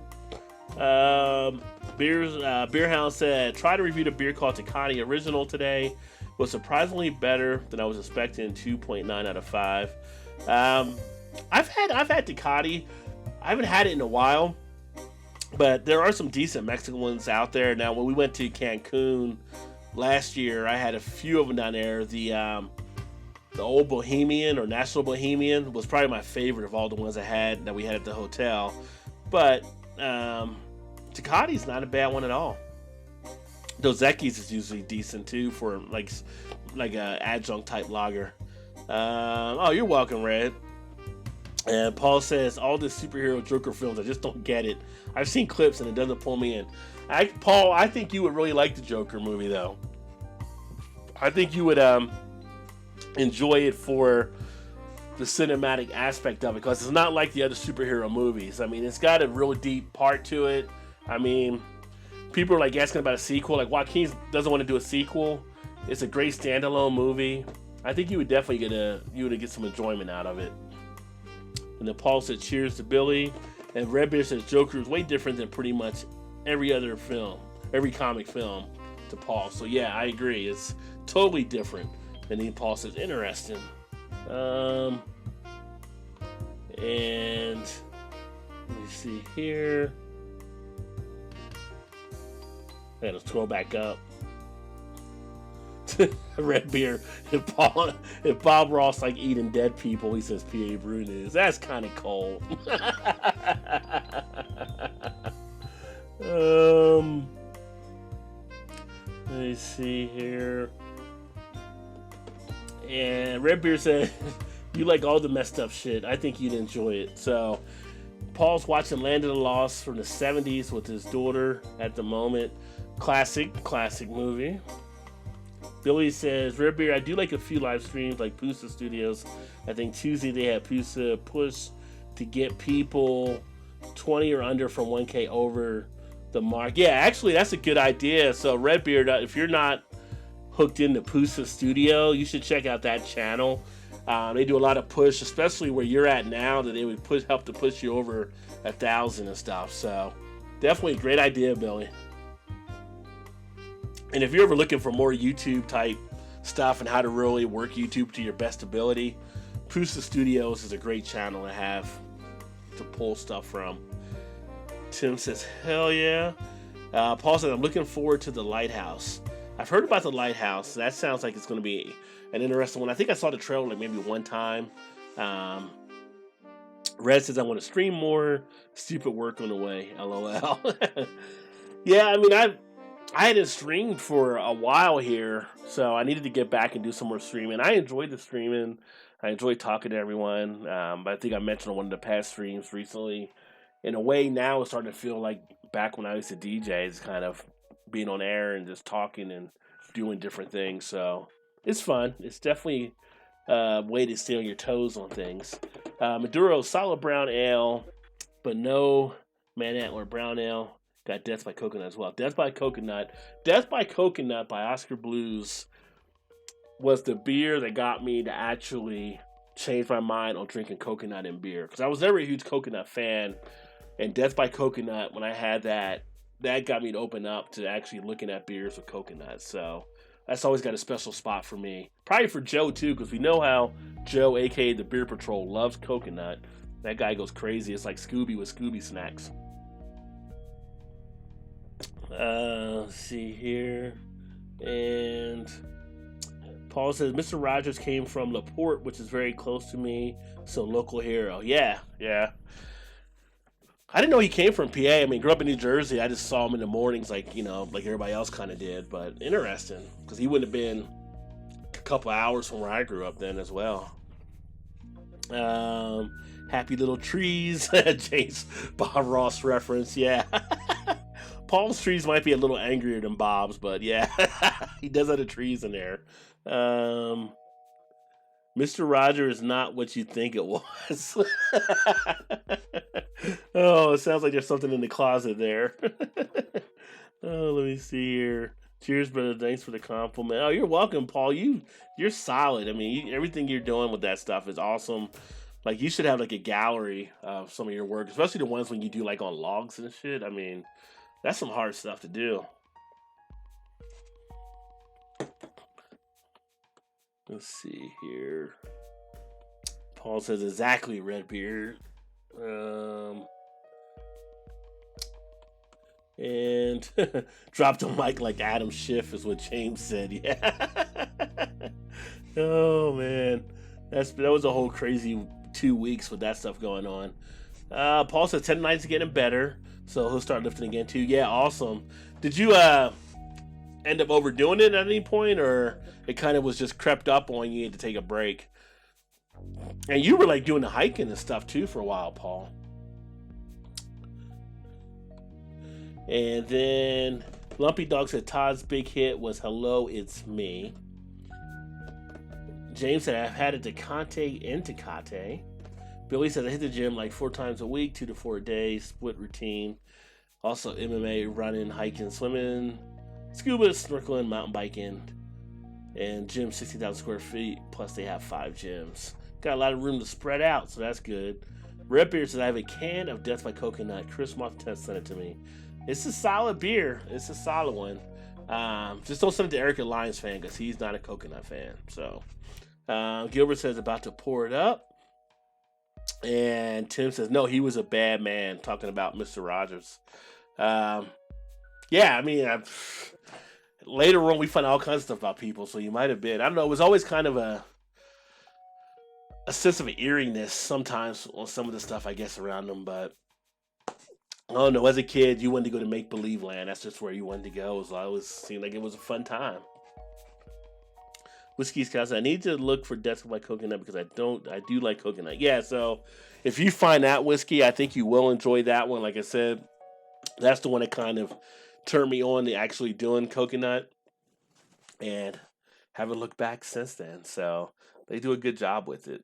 Beerhound said, try to review the beer called Tecate Original today. Was surprisingly better than I was expecting. 2.9 out of 5. I've had Tecate. I haven't had it in a while, but there are some decent Mexican ones out there. Now, when we went to Cancun last year, I had a few of them down there. The Old Bohemian or National Bohemian was probably my favorite of all the ones I had that we had at the hotel. But Tecate's not a bad one at all. Dos Equis is usually decent too for like a adjunct type lager. Oh, you're welcome, Red. And Paul says, all the superhero Joker films, I just don't get it. I've seen clips and it doesn't pull me in. Paul, I think you would really like the Joker movie though. I think you would enjoy it for the cinematic aspect of it, because it's not like the other superhero movies. I mean, it's got a real deep part to it. I mean, people are like asking about a sequel. Like, Joaquin doesn't want to do a sequel. It's a great standalone movie. I think you would definitely get some enjoyment out of it. And then Paul said, cheers to Billy. And Redbeard says, Joker is way different than pretty much every other film, every comic film to Paul. So yeah, I agree. It's totally different. And then Paul says, interesting. And let me see here. I gotta scroll back up. Red beer. If Bob Ross like eating dead people, he says PA Brew News. That's kind of cold. Let me see here. And Redbeard said, you like all the messed up shit. I think you'd enjoy it. So, Paul's watching Land of the Lost from the 70s with his daughter at the moment. Classic movie. Billy says, Redbeard, I do like a few live streams like Pusa Studios. I think Tuesday they had Pusa push to get people 20 or under from 1K over the mark. Yeah, actually, that's a good idea. So Redbeard, if you're not hooked into Pusa Studio, you should check out that channel. They do a lot of push, especially where you're at now, that they would help to push you over 1,000 and stuff. So definitely a great idea, Billy. And if you're ever looking for more YouTube type stuff and how to really work YouTube to your best ability, Pusa Studios is a great channel to have to pull stuff from. Tim says, hell yeah. Paul says, I'm looking forward to the lighthouse. I've heard about the lighthouse. That sounds like it's going to be an interesting one. I think I saw the trailer like maybe one time. Red says, I want to stream more. Stupid work on the way. LOL. Yeah, I mean, I hadn't streamed for a while here, so I needed to get back and do some more streaming. I enjoyed the streaming. I enjoyed talking to everyone. But I think I mentioned on one of the past streams recently. In a way, now it's starting to feel like back when I used to DJ, it's kind of being on air and just talking and doing different things. So it's fun. It's definitely a way to stay on your toes on things. Maduro, solid brown ale, but no man antler brown ale. Got Death by Coconut as well. Death by Coconut by Oscar Blues was the beer that got me to actually change my mind on drinking coconut in beer. Because I was never a huge coconut fan. And Death by Coconut, when I had that got me to open up to actually looking at beers with coconut. So that's always got a special spot for me. Probably for Joe, too, because we know how Joe, a.k.a. the Beer Patrol, loves coconut. That guy goes crazy. It's like Scooby with Scooby snacks. Let's see here. And Paul says, Mr. Rogers came from LaPorte, which is very close to me. So local hero. Yeah. I didn't know he came from PA. I mean, grew up in New Jersey. I just saw him in the mornings like everybody else kind of did. But interesting, because he wouldn't have been a couple hours from where I grew up then as well. Happy Little Trees. Jace, Bob Ross reference. Yeah. Paul's trees might be a little angrier than Bob's, but yeah. He does have the trees in there. Mr. Roger is not what you think it was. Oh, it sounds like there's something in the closet there. Oh, let me see here. Cheers, brother. Thanks for the compliment. Oh, you're welcome, Paul. You're solid. I mean, everything you're doing with that stuff is awesome. Like, you should have like a gallery of some of your work, especially the ones when you do like on logs and shit. I mean, that's some hard stuff to do. Let's see here. Paul says exactly, Redbeard. And dropped a mic like Adam Schiff is what James said. Yeah. Oh man, that was a whole crazy 2 weeks with that stuff going on. Paul says 10 nights are getting better, so he'll start lifting again too. Yeah, awesome. Did you end up overdoing it at any point, or it kind of was just crept up on you to take a break? And you were like doing the hiking and stuff too for a while, Paul. And then Lumpy Dog said Todd's big hit was Hello, It's Me. James said I've had a Tecate and Tecate. Billy said I hit the gym like 4 times a week, 2 to 4 days, split routine. Also MMA, running, hiking, swimming, scuba, snorkeling, mountain biking, and gym 60,000 square feet. Plus they have 5 gyms. Got a lot of room to spread out, so that's good. Redbeard says I have a can of Death by Coconut. Chris Moth sent it to me. It's a solid beer. It's a solid one. Just don't send it to Eric, a Lions fan, because he's not a coconut fan. So Gilbert says about to pour it up. And Tim says, no, he was a bad man, talking about Mr. Rogers. Yeah, I mean, later on we find all kinds of stuff about people, so you might have been. I don't know, it was always kind of a sense of eeriness sometimes on some of the stuff, I guess, around them, but I don't know, as a kid, you wanted to go to make-believe land. That's just where you wanted to go. It always seemed like it was a fun time. Whiskey Scouts, I need to look for Death by Coconut because I do like coconut. Yeah, so if you find that whiskey, I think you will enjoy that one. Like I said, that's the one that kind of turned me on to actually doing coconut, and haven't looked back since then. So they do a good job with it.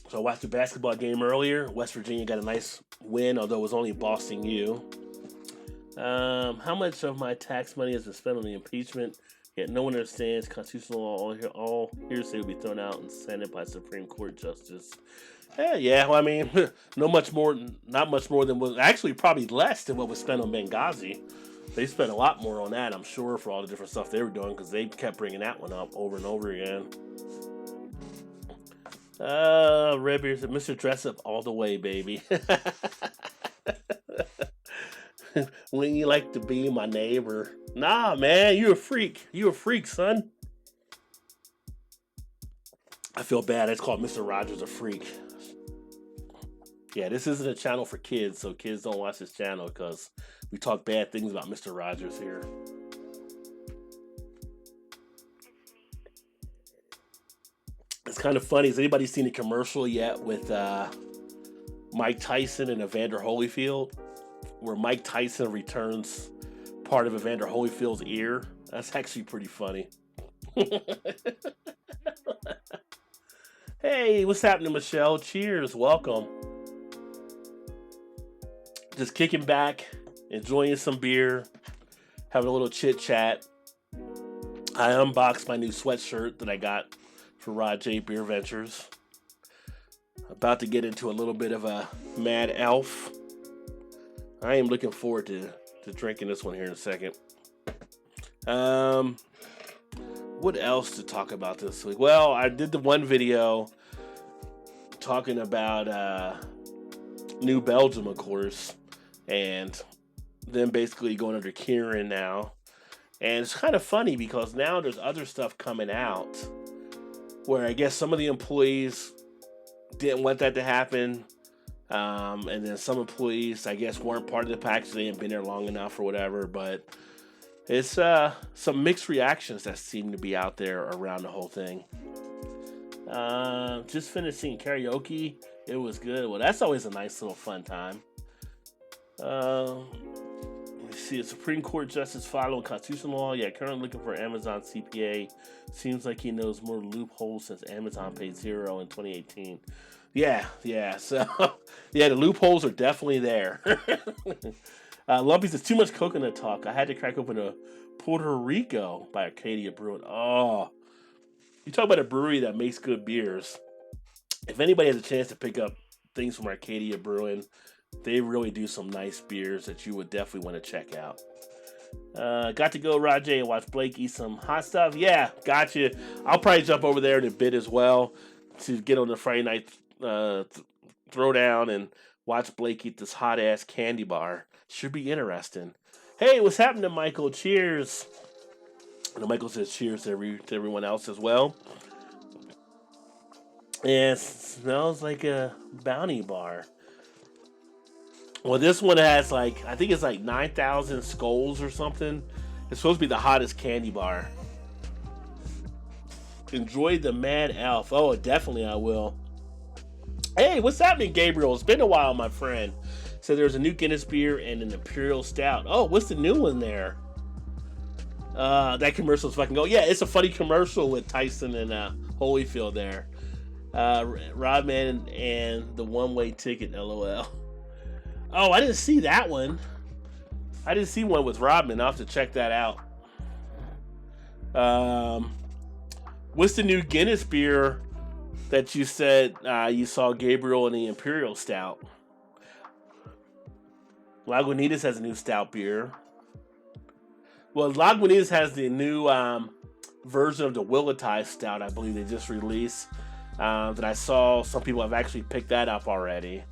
So I watched the basketball game earlier. West Virginia got a nice win, although it was only Boston U. How much of my tax money has been spent on the impeachment? Yet no one understands constitutional law. All hearsay will be thrown out and sent by Supreme Court justice. Yeah. Well, I mean, not much more than was actually probably less than what was spent on Benghazi. They spent a lot more on that, I'm sure, for all the different stuff they were doing because they kept bringing that one up over and over again. Red Beard said, Mr. Dress Up all the way, baby. Wouldn't you like to be my neighbor? Nah, man, you a freak. You a freak, son. I feel bad. It's called Mr. Rogers a Freak. Yeah, this isn't a channel for kids, so kids don't watch this channel because we talk bad things about Mr. Rogers here. It's kind of funny. Has anybody seen a commercial yet with Mike Tyson and Evander Holyfield? Where Mike Tyson returns part of Evander Holyfield's ear. That's actually pretty funny. Hey, what's happening, Michelle? Cheers, welcome. Just kicking back, enjoying some beer, having a little chit chat. I unboxed my new sweatshirt that I got for Rod J BeerVentures. About to get into a little bit of a Mad Elf. I am looking forward to drinking this one here in a second. What else to talk about this week? Well, I did the one video talking about New Belgium, of course, and then basically going under Kieran now. And it's kind of funny because now there's other stuff coming out where I guess some of the employees didn't want that to happen. And then some employees, I guess, weren't part of the package. They hadn't been there long enough or whatever. But it's some mixed reactions that seem to be out there around the whole thing. Just finished seeing karaoke. It was good. Well, that's always a nice little fun time. Let's see. A Supreme Court justice following constitutional law. Yeah, currently looking for Amazon CPA. Seems like he knows more loopholes since Amazon paid $0 in 2018. Yeah. So, yeah, the loopholes are definitely there. Lumpy says, too much coconut talk. I had to crack open a Puerto Rico by Arcadia Brewing. Oh, you talk about a brewery that makes good beers. If anybody has a chance to pick up things from Arcadia Brewing, they really do some nice beers that you would definitely want to check out. Got to go, Rod J, and watch Blake eat some hot stuff. Yeah, gotcha. I'll probably jump over there in a bit as well to get on the Friday night throwdown and watch Blake eat this hot ass candy bar. Should be interesting. Hey, what's happening, Michael? Cheers. And Michael says cheers to everyone else as well. And it smells like a bounty bar. Well, this one has I think it's 9,000 skulls or something. It's supposed to be the hottest candy bar. Enjoy the Mad Elf. Oh, definitely I will. Hey, what's happening, Gabriel? It's been a while, my friend. So there's a new Guinness beer and an Imperial Stout. Oh, what's the new one there? That commercial's fucking go. Yeah, it's a funny commercial with Tyson and Holyfield there. Rodman and the one-way ticket, LOL. Oh, I didn't see that one. I didn't see one with Rodman. I'll have to check that out. What's the new Guinness beer that you said you saw Gabriel in the Imperial Stout? Lagunitas has a new stout beer. Well, Lagunitas has the new version of the Willati Stout, I believe they just released. That I saw some people have actually picked that up already.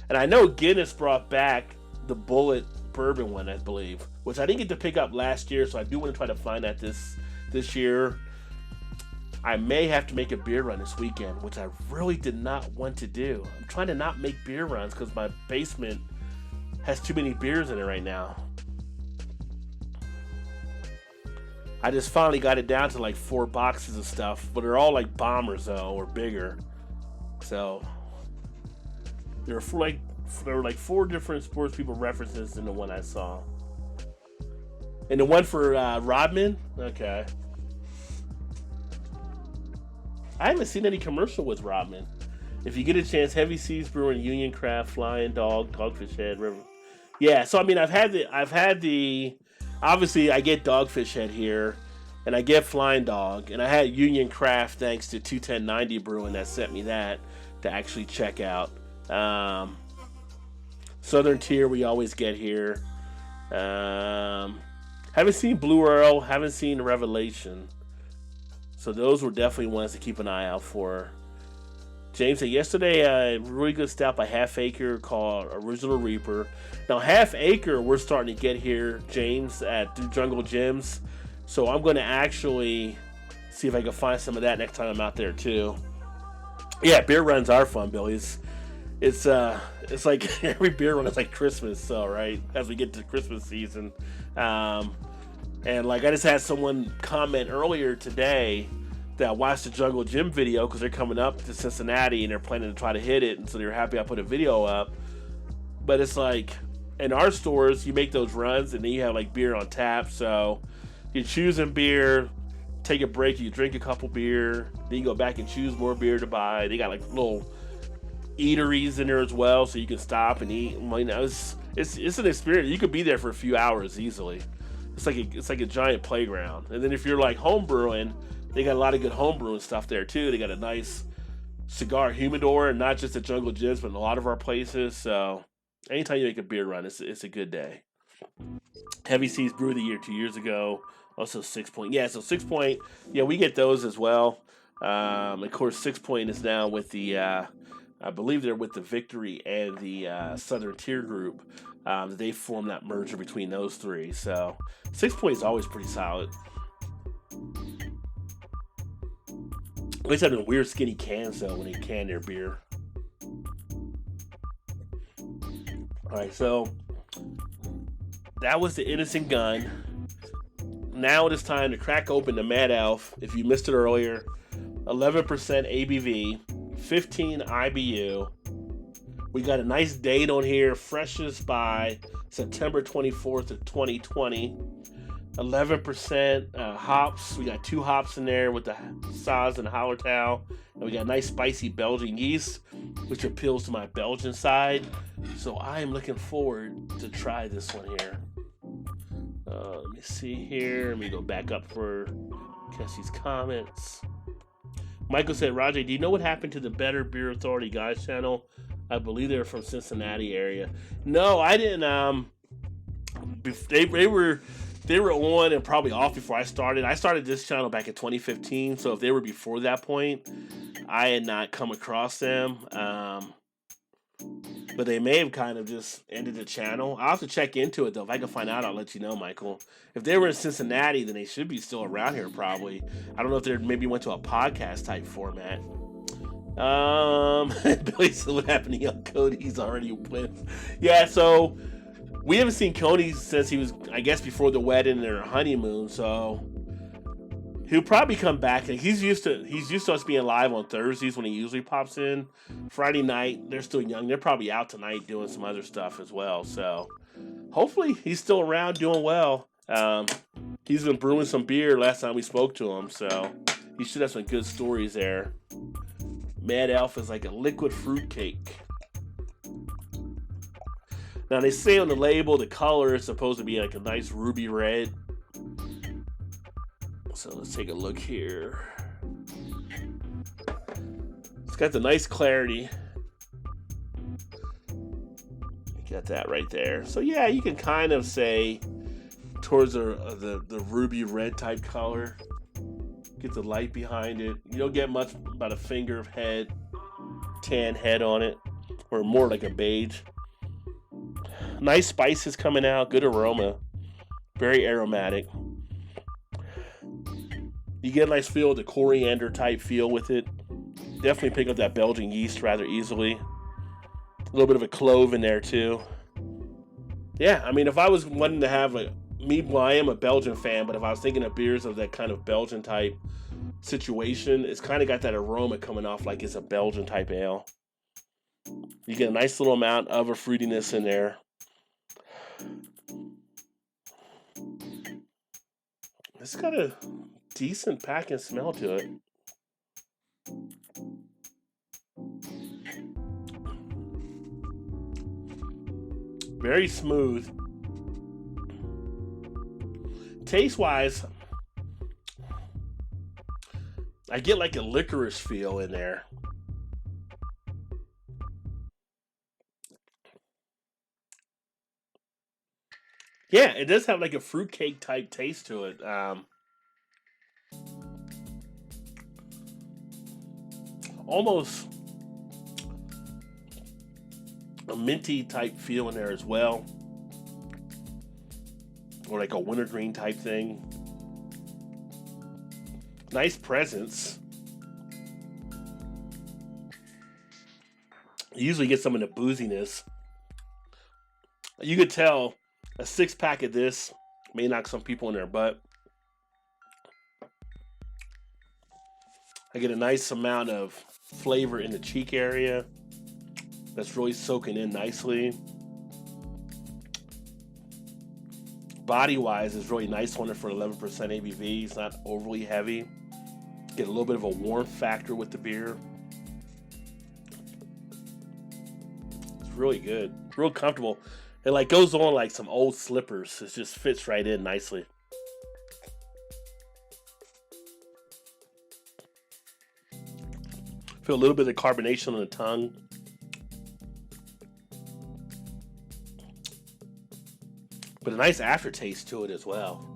And I know Guinness brought back the Bullet Bourbon one, I believe, which I didn't get to pick up last year, so I do want to try to find that this year. I may have to make a beer run this weekend, which I really did not want to do. I'm trying to not make beer runs because my basement has too many beers in it right now. I just finally got it down to 4 boxes of stuff, but they're all bombers though, or bigger. So there were 4 different sports people references in the one I saw. And the one for Rodman? Okay. I haven't seen any commercial with Rodman. If you get a chance, Heavy Seas Brewing, Union Craft, Flying Dog, Dogfish Head, River. Yeah, so I mean, I've had the. Obviously, I get Dogfish Head here, and I get Flying Dog, and I had Union Craft thanks to 21090 Brewing that sent me that to actually check out. Um, Southern Tier we always get here. Haven't seen Blue Earl, haven't seen Revelation. So those were definitely ones to keep an eye out for. James said yesterday a really good stout by Half Acre called Original Reaper. Now Half Acre we're starting to get here, James, at Jungle Gyms. So I'm going to actually see if I can find some of that next time I'm out there too. Yeah, beer runs are fun, Billy. It's like every beer run is like Christmas, so right as we get to Christmas season. And like I just had someone comment earlier today that watched the Jungle Gym video because they're coming up to Cincinnati and they're planning to try to hit it, and so they're happy I put a video up. But it's like in our stores, you make those runs and then you have like beer on tap, so you're choosing beer, take a break, you drink a couple beer, then you go back and choose more beer to buy. They got like little eateries in there as well, so you can stop and eat. You know, it's an experience. You could be there for a few hours easily. It's like a giant playground. And then if you're like home brewing, they got a lot of good home brewing stuff there too. They got a nice cigar humidor, and not just at Jungle Gyms, but in a lot of our places. So anytime you make a beer run, it's a good day. Heavy Seas Brew of the Year 2 years ago. Also 6 Point. Yeah, so 6 Point. Yeah, we get those as well. Of course, 6 Point is now with the, I believe they're with the Victory and the Southern Tier group. They formed that merger between those three. So 6 Point is always pretty solid. At least having weird skinny cans though when they can their beer. Alright, so that was the Innocent Gun. Now it is time to crack open the Mad Elf. If you missed it earlier, 11% ABV, 15 IBU. We got a nice date on here, freshest by September 24th of 2020. 11% hops. We got 2 hops in there with the Saz and Hallertau. And we got nice spicy Belgian yeast, which appeals to my Belgian side. So I am looking forward to try this one here. Let me see here. Let me go back up for Kessie's comments. Michael said, Roger, do you know what happened to the Better Beer Authority guys channel? I believe they're from Cincinnati area. No, I didn't. They were on and probably off before I started. I started this channel back in 2015, so if they were before that point, I had not come across them. But they may have kind of just ended the channel. I'll have to check into it though. If I can find out, I'll let you know, Michael. If they were in Cincinnati, then they should be still around here probably. I don't know if they maybe went to a podcast type format. Billy said what happened to young Cody? He's already with. Yeah, so we haven't seen Cody since he was, I guess, before the wedding or honeymoon. So he'll probably come back. He's used to us being live on Thursdays when he usually pops in. Friday night, they're still young. They're probably out tonight doing some other stuff as well. So hopefully he's still around doing well. He's been brewing some beer last time we spoke to him, so he should have some good stories there. Mad Elf is like a liquid fruit cake. Now they say on the label the color is supposed to be like a nice ruby red. So let's take a look here. It's got the nice clarity. You got that right there. So yeah, you can kind of say towards the ruby red type color. Get the light behind it. You don't get much about a finger of head, tan head on it, or more like a beige. Nice spices coming out, good aroma, very aromatic. You get a nice feel, the coriander type feel with it. Definitely pick up that Belgian yeast rather easily. A little bit of a clove in there too. Yeah, I mean, if I was wanting to have well, I am a Belgian fan, but if I was thinking of beers of that kind of Belgian type situation, it's kind of got that aroma coming off like it's a Belgian type ale. You get a nice little amount of a fruitiness in there. It's got a decent pack and smell to it. Very smooth. Taste-wise, I get like a licorice feel in there. Yeah, it does have like a fruitcake type taste to it. Almost a minty type feel in there as well, or like a wintergreen type thing. Nice presence. You usually get some of the booziness. You could tell a 6-pack of this may knock some people in their butt. I get a nice amount of flavor in the cheek area that's really soaking in nicely. Body-wise, is really nice on it for 11% ABV. It's not overly heavy. Get a little bit of a warmth factor with the beer. It's really good. Real comfortable. It like goes on like some old slippers. It just fits right in nicely. Feel a little bit of carbonation on the tongue. But a nice aftertaste to it as well.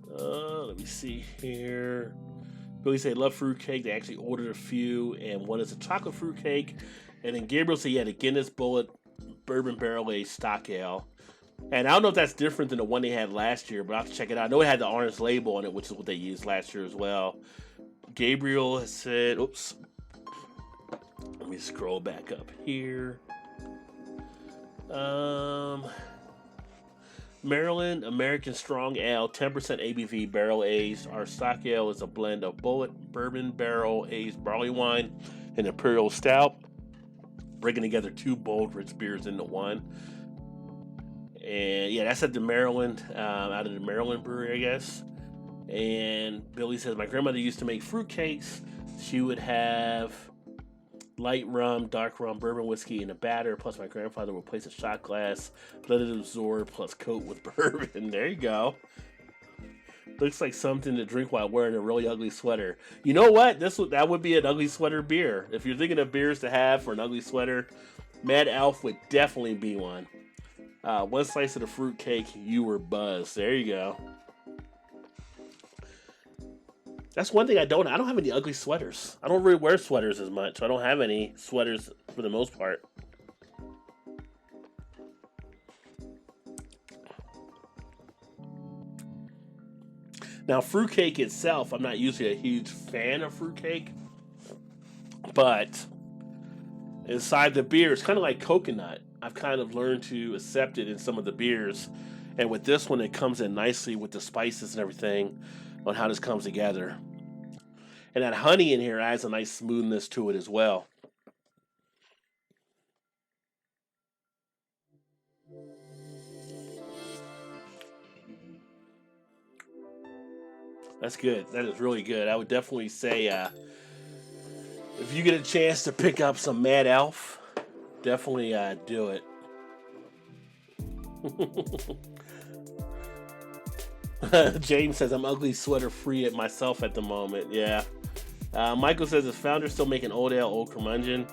Let me see here. Billy said, love fruitcake. They actually ordered a few, and one is a chocolate fruitcake. And then Gabriel said he had a Guinness Bullet Bourbon Barrel Aged Stock Ale. And I don't know if that's different than the one they had last year, but I'll have to check it out. I know it had the orange label on it, which is what they used last year as well. Gabriel has said, oops. Let me scroll back up here. Maryland American Strong Ale, 10% ABV, barrel aged. Our stock ale is a blend of Bullet Bourbon Barrel Aged barley wine and Imperial Stout, bringing together two bold, rich beers into one. And yeah, that's at the Maryland, out of the Maryland brewery, I guess. And Billy says, my grandmother used to make fruit cakes. She would have light rum, dark rum, bourbon whiskey in a batter, plus my grandfather would place a shot glass, let it absorb, plus coat with bourbon. There you go. Looks like something to drink while wearing a really ugly sweater. You know what? That would be an ugly sweater beer. If you're thinking of beers to have for an ugly sweater, Mad Elf would definitely be one. One slice of the fruit cake, you were buzzed. There you go. That's one thing I don't have any ugly sweaters. I don't really wear sweaters as much. So I don't have any sweaters for the most part. Now, fruitcake itself, I'm not usually a huge fan of fruitcake. But inside the beer, it's kind of like coconut. I've kind of learned to accept it in some of the beers. And with this one, it comes in nicely with the spices and everything on how this comes together. And that honey in here adds a nice smoothness to it as well. That's good. That is really good. I would definitely say if you get a chance to pick up some Mad Elf, definitely do it. James says, I'm ugly sweater free at myself at the moment. Yeah. Michael says, is Founders still making Old Ale, Old Curmudgeon?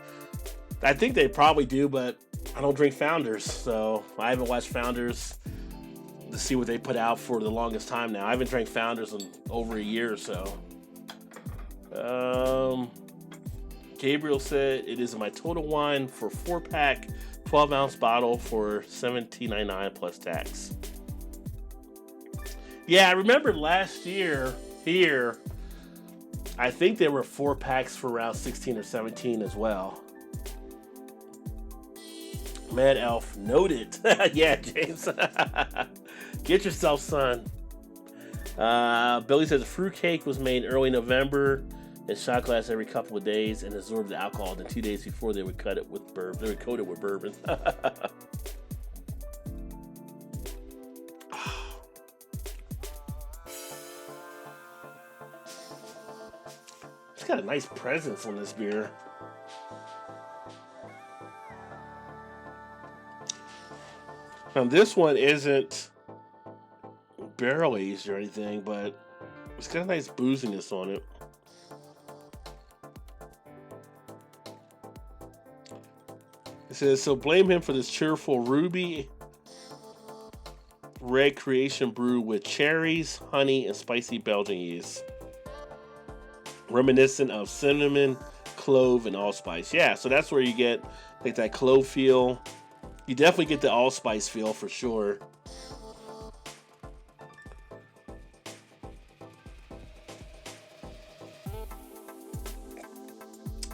I think they probably do, but I don't drink Founders, so I haven't watched Founders to see what they put out for the longest time now. I haven't drank Founders in over a year or so. Gabriel said, it is my Total Wine for 4-pack, 12-ounce bottle for $17.99 plus tax. Yeah, I remember last year here, I think there were 4-packs for around 16 or 17 as well. Mad Elf, noted. Yeah, James. Get yourself, son. Billy says the fruitcake was made early November and shot glass every couple of days and absorbed the alcohol. Then 2 days before they would cut it with bourbon. They would coat it with bourbon. got a nice presence on this beer. This one isn't barrel aged or anything, but it's got a nice booziness on it. It says, so blame him for this cheerful ruby red creation brew with cherries, honey, and spicy Belgian yeast. Reminiscent of cinnamon, clove, and allspice. Yeah, so that's where you get like that clove feel. You definitely get the allspice feel for sure.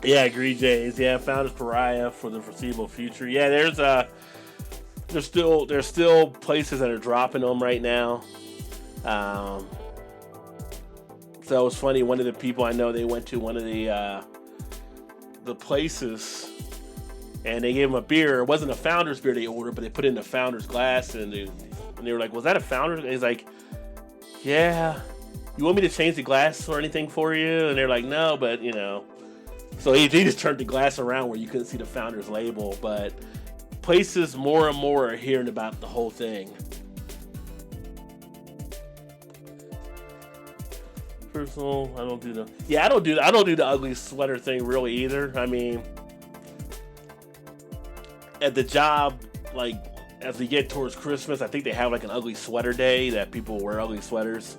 Yeah, I agree, James. Yeah, Founders Pariah for the foreseeable future. Yeah, there's still places that are dropping them right now. So it was funny. One of the people I know, they went to one of the places, and they gave him a beer. It wasn't a Founders beer they ordered, but they put it in a Founders glass, and they were like, "Was that a Founders?" And he's like, "Yeah. You want me to change the glass or anything for you?" And they're like, "No, but you know." So he just turned the glass around where you couldn't see the Founders label, but places more and more are hearing about the whole thing. Personal, I don't do the ugly sweater thing really either. I mean, at the job, like as we get towards Christmas, I think they have like an ugly sweater day that people wear ugly sweaters.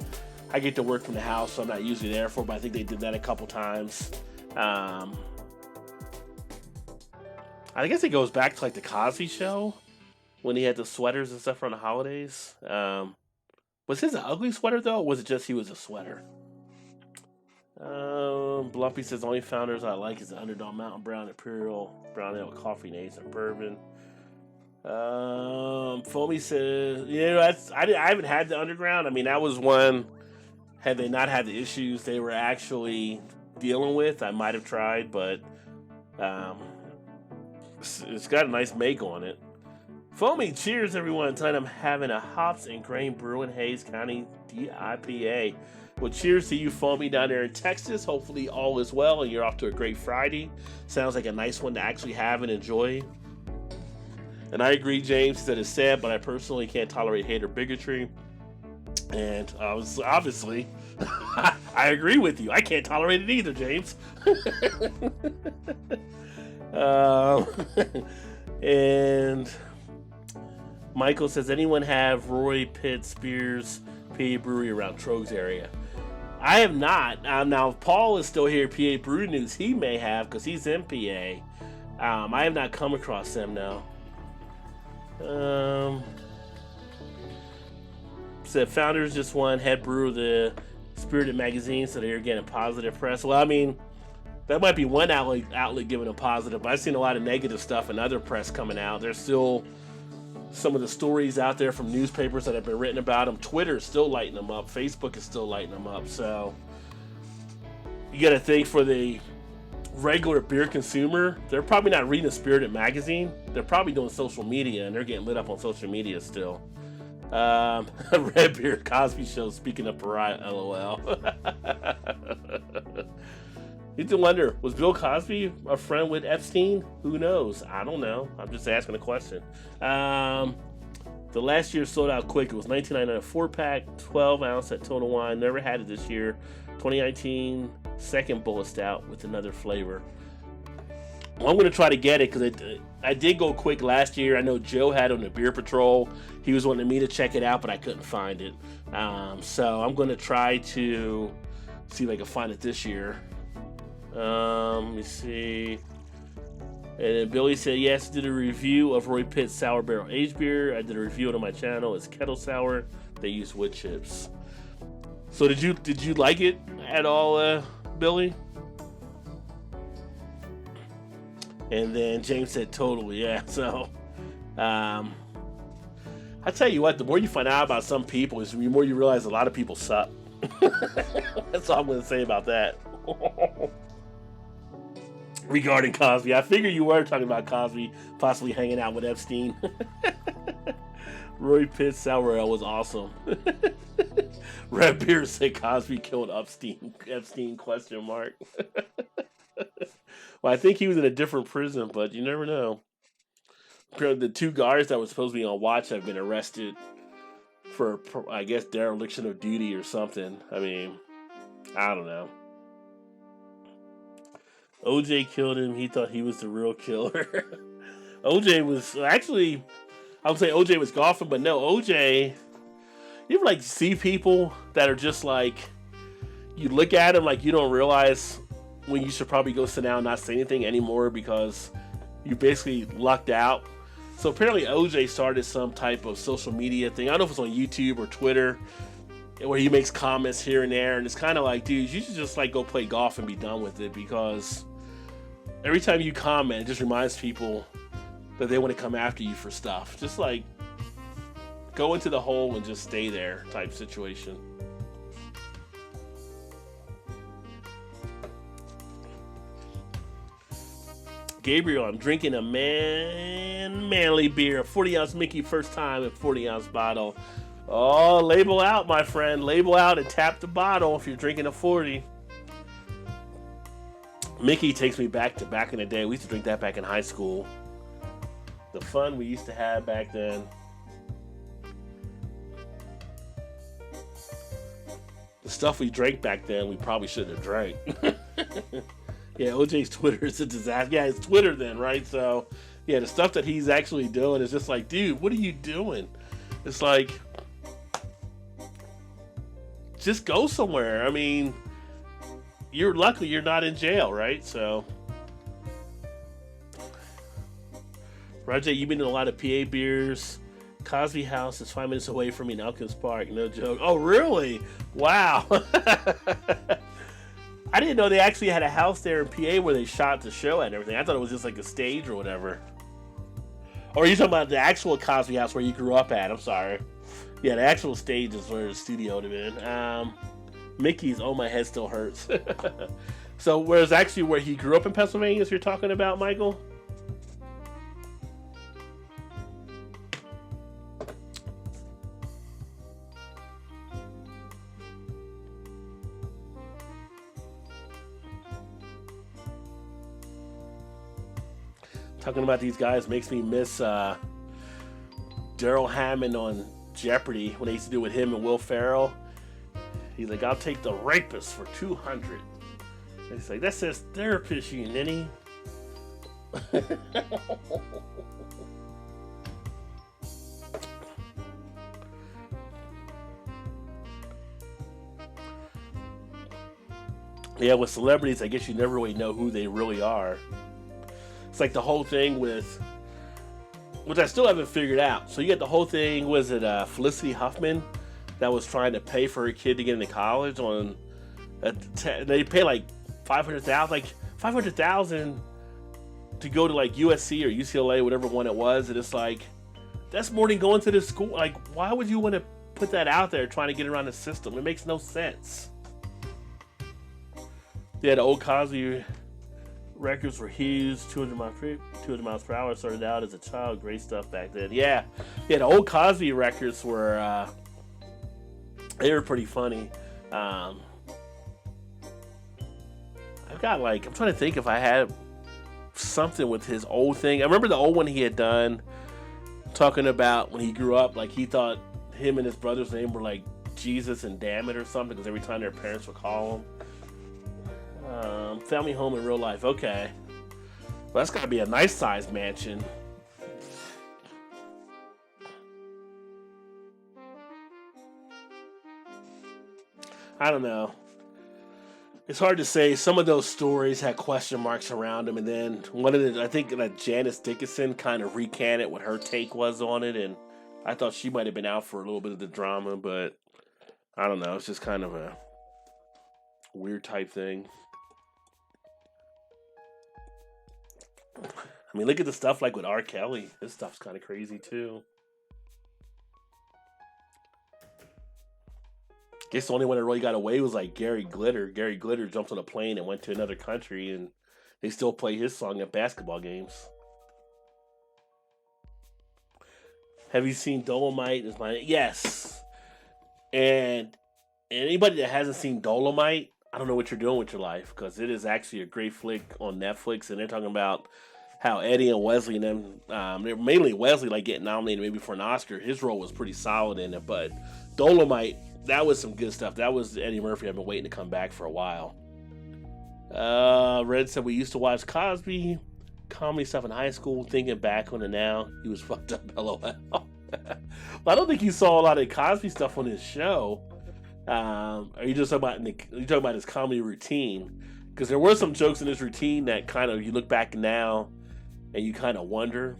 I get to work from the house, so I'm not usually there for, but I think they did that a couple times. I guess it goes back to like the Cosby Show when he had the sweaters and stuff for the holidays. Was his an ugly sweater though, or was it just he was a sweater? Blumpy says only Founders I like is the Underdog Mountain Brown Imperial Brown Ale with coffee, names, and bourbon. Foamy says, I haven't had the Underground. I mean, that was one. Had they not had the issues they were actually dealing with, I might have tried, but it's got a nice make on it. Foamy, cheers everyone. Tonight I'm having a hops and grain brewing Hayes County IPA. Well, cheers to you, Foamy, down there in Texas. Hopefully all is well and you're off to a great Friday. Sounds like a nice one to actually have and enjoy. And I agree, James, that it's sad, but I personally can't tolerate hate or bigotry. And obviously, I agree with you. I can't tolerate it either, James. And Michael says, anyone have Roy Pitt Spears PA Brewery around Trogs area? I have not. Now, if Paul is still here, PA Brew News, he may have because he's in PA. I have not come across them now. Said Founders just won head brewer of the Spirited magazine, so they're getting positive press. Well, I mean, that might be one outlet giving a positive, but I've seen a lot of negative stuff and other press coming out. There's still some of the stories out there from newspapers that have been written about them. Twitter is still lighting them up. Facebook is still lighting them up. So you got to think, for the regular beer consumer, they're probably not reading a Spirited magazine. They're probably doing social media, and they're getting lit up on social media still. Red Beer Cosby Show, speaking of pariah, LOL. You do wonder, was Bill Cosby a friend with Epstein? Who knows? I don't know. I'm just asking a question. The last year sold out quick. It was $19.99 a 4-pack, 12 ounce at Total Wine. Never had it this year. 2019 second bullet stout with another flavor. Well, I'm going to try to get it because I did go quick last year. I know Joe had it on the Beer Patrol. He was wanting me to check it out, but I couldn't find it. So I'm going to try to see if I can find it this year. Let me see. And then Billy said, yes, did a review of Roy Pitt's Sour Barrel Aged Beer. I did a review on my channel. It's kettle sour. They use wood chips. So did you like it at all, Billy? And then James said totally, yeah. So I tell you what, the more you find out about some people, is the more you realize a lot of people suck. That's all I'm going to say about that. Regarding Cosby, I figure you were talking about Cosby possibly hanging out with Epstein. Roy Pitt Sour Ale was awesome. Red Beer said Cosby killed Epstein. Epstein question mark. Well, I think he was in a different prison, but you never know. The two guards that were supposed to be on watch have been arrested for, I guess, dereliction of duty or something. I mean, I don't know. OJ killed him. He thought he was the real killer. OJ was actually, I would say OJ was golfing, but no, OJ. You ever like see people that are just like, you look at them like you don't realize when you should probably go sit down and not say anything anymore because you basically lucked out. So apparently OJ started some type of social media thing. I don't know if it's on YouTube or Twitter, where he makes comments here and there, and it's kind of like, dude, you should just like go play golf and be done with it, because every time you comment, it just reminds people that they want to come after you for stuff. Just like go into the hole and just stay there type situation. Gabriel, I'm drinking a manly beer, a 40-ounce Mickey, first time, a 40-ounce bottle. Oh, label out, my friend. Label out and tap the bottle if you're drinking a 40. Mickey takes me back in the day. We used to drink that back in high school. The fun we used to have back then. The stuff we drank back then, we probably shouldn't have drank. Yeah, OJ's Twitter is a disaster. Yeah, it's Twitter then, right? So, yeah, the stuff that he's actually doing is just like, dude, what are you doing? It's like, just go somewhere. I mean, you're lucky you're not in jail, right? So, Roger, you've been in a lot of PA beers. Cosby House is 5 minutes away from me in Elkins Park. No joke. Oh, really? Wow. I didn't know they actually had a house there in PA where they shot the show and everything. I thought it was just like a stage or whatever. Or are you talking about the actual Cosby House where you grew up at? I'm sorry. Yeah, the actual stage is where the studio would have been. Mickey's, oh, my head still hurts. So, whereas actually where he grew up in Pennsylvania, you're talking about, Michael? Talking about these guys makes me miss Daryl Hammond on Jeopardy when they used to do it with him and Will Ferrell. He's like, I'll take the rapist for 200. And he's like, that says therapist, you ninny. Yeah, with celebrities, I guess you never really know who they really are. It's like the whole thing with, which I still haven't figured out. So you got the whole thing, was it Felicity Huffman that was trying to pay for her kid to get into college on, they pay like $500,000 to go to like USC or UCLA, whatever one it was. And it's like, that's more than going to this school. Like, why would you want to put that out there trying to get around the system? It makes no sense. Yeah, the old Cosby records were huge. 200 miles per hour. Started out as a child. Great stuff back then. Yeah, the old Cosby records were they were pretty funny. I've got like, I'm trying to think if I had something with his old thing. I remember the old one he had done talking about when he grew up. Like, he thought him and his brother's name were like Jesus and Damn It or something, because every time their parents would call him. Family home in real life. Okay. Well, that's got to be a nice sized mansion. I don't know. It's hard to say. Some of those stories had question marks around them, and then I think that Janice Dickinson kind of recanted what her take was on it, and I thought she might have been out for a little bit of the drama, but I don't know. It's just kind of a weird type thing. I mean, look at the stuff like with R. Kelly. This stuff's kind of crazy too. I guess the only one that really got away was like Gary Glitter. Gary Glitter jumped on a plane and went to another country, and they still play his song at basketball games. Have you seen Dolomite? Is my yes. And anybody that hasn't seen Dolomite, I don't know what you're doing with your life because it is actually a great flick on Netflix, and they're talking about how Eddie and Wesley and them, they're mainly Wesley like getting nominated maybe for an Oscar. His role was pretty solid in it, but Dolomite, that was some good stuff. That was Eddie Murphy. I've been waiting to come back for a while. Red said we used to watch Cosby comedy stuff in high school. Thinking back on it now, he was fucked up. LOL. I don't think you saw a lot of Cosby stuff on his show. Are you just talking about his comedy routine? Because there were some jokes in his routine that kind of you look back now and you kind of wonder.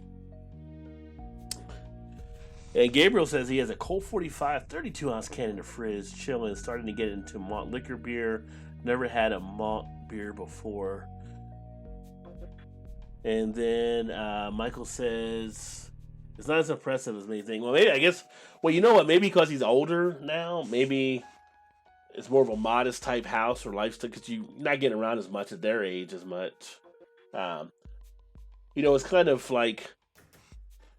And Gabriel says he has a Colt 45 32-ounce can in the fridge, chilling, starting to get into malt liquor beer. Never had a malt beer before. And then Michael says it's not as impressive as many think. Well, maybe I guess. Well, you know what? Maybe because he's older now. Maybe it's more of a modest type house or lifestyle because you're not getting around as much at their age as much. It's kind of like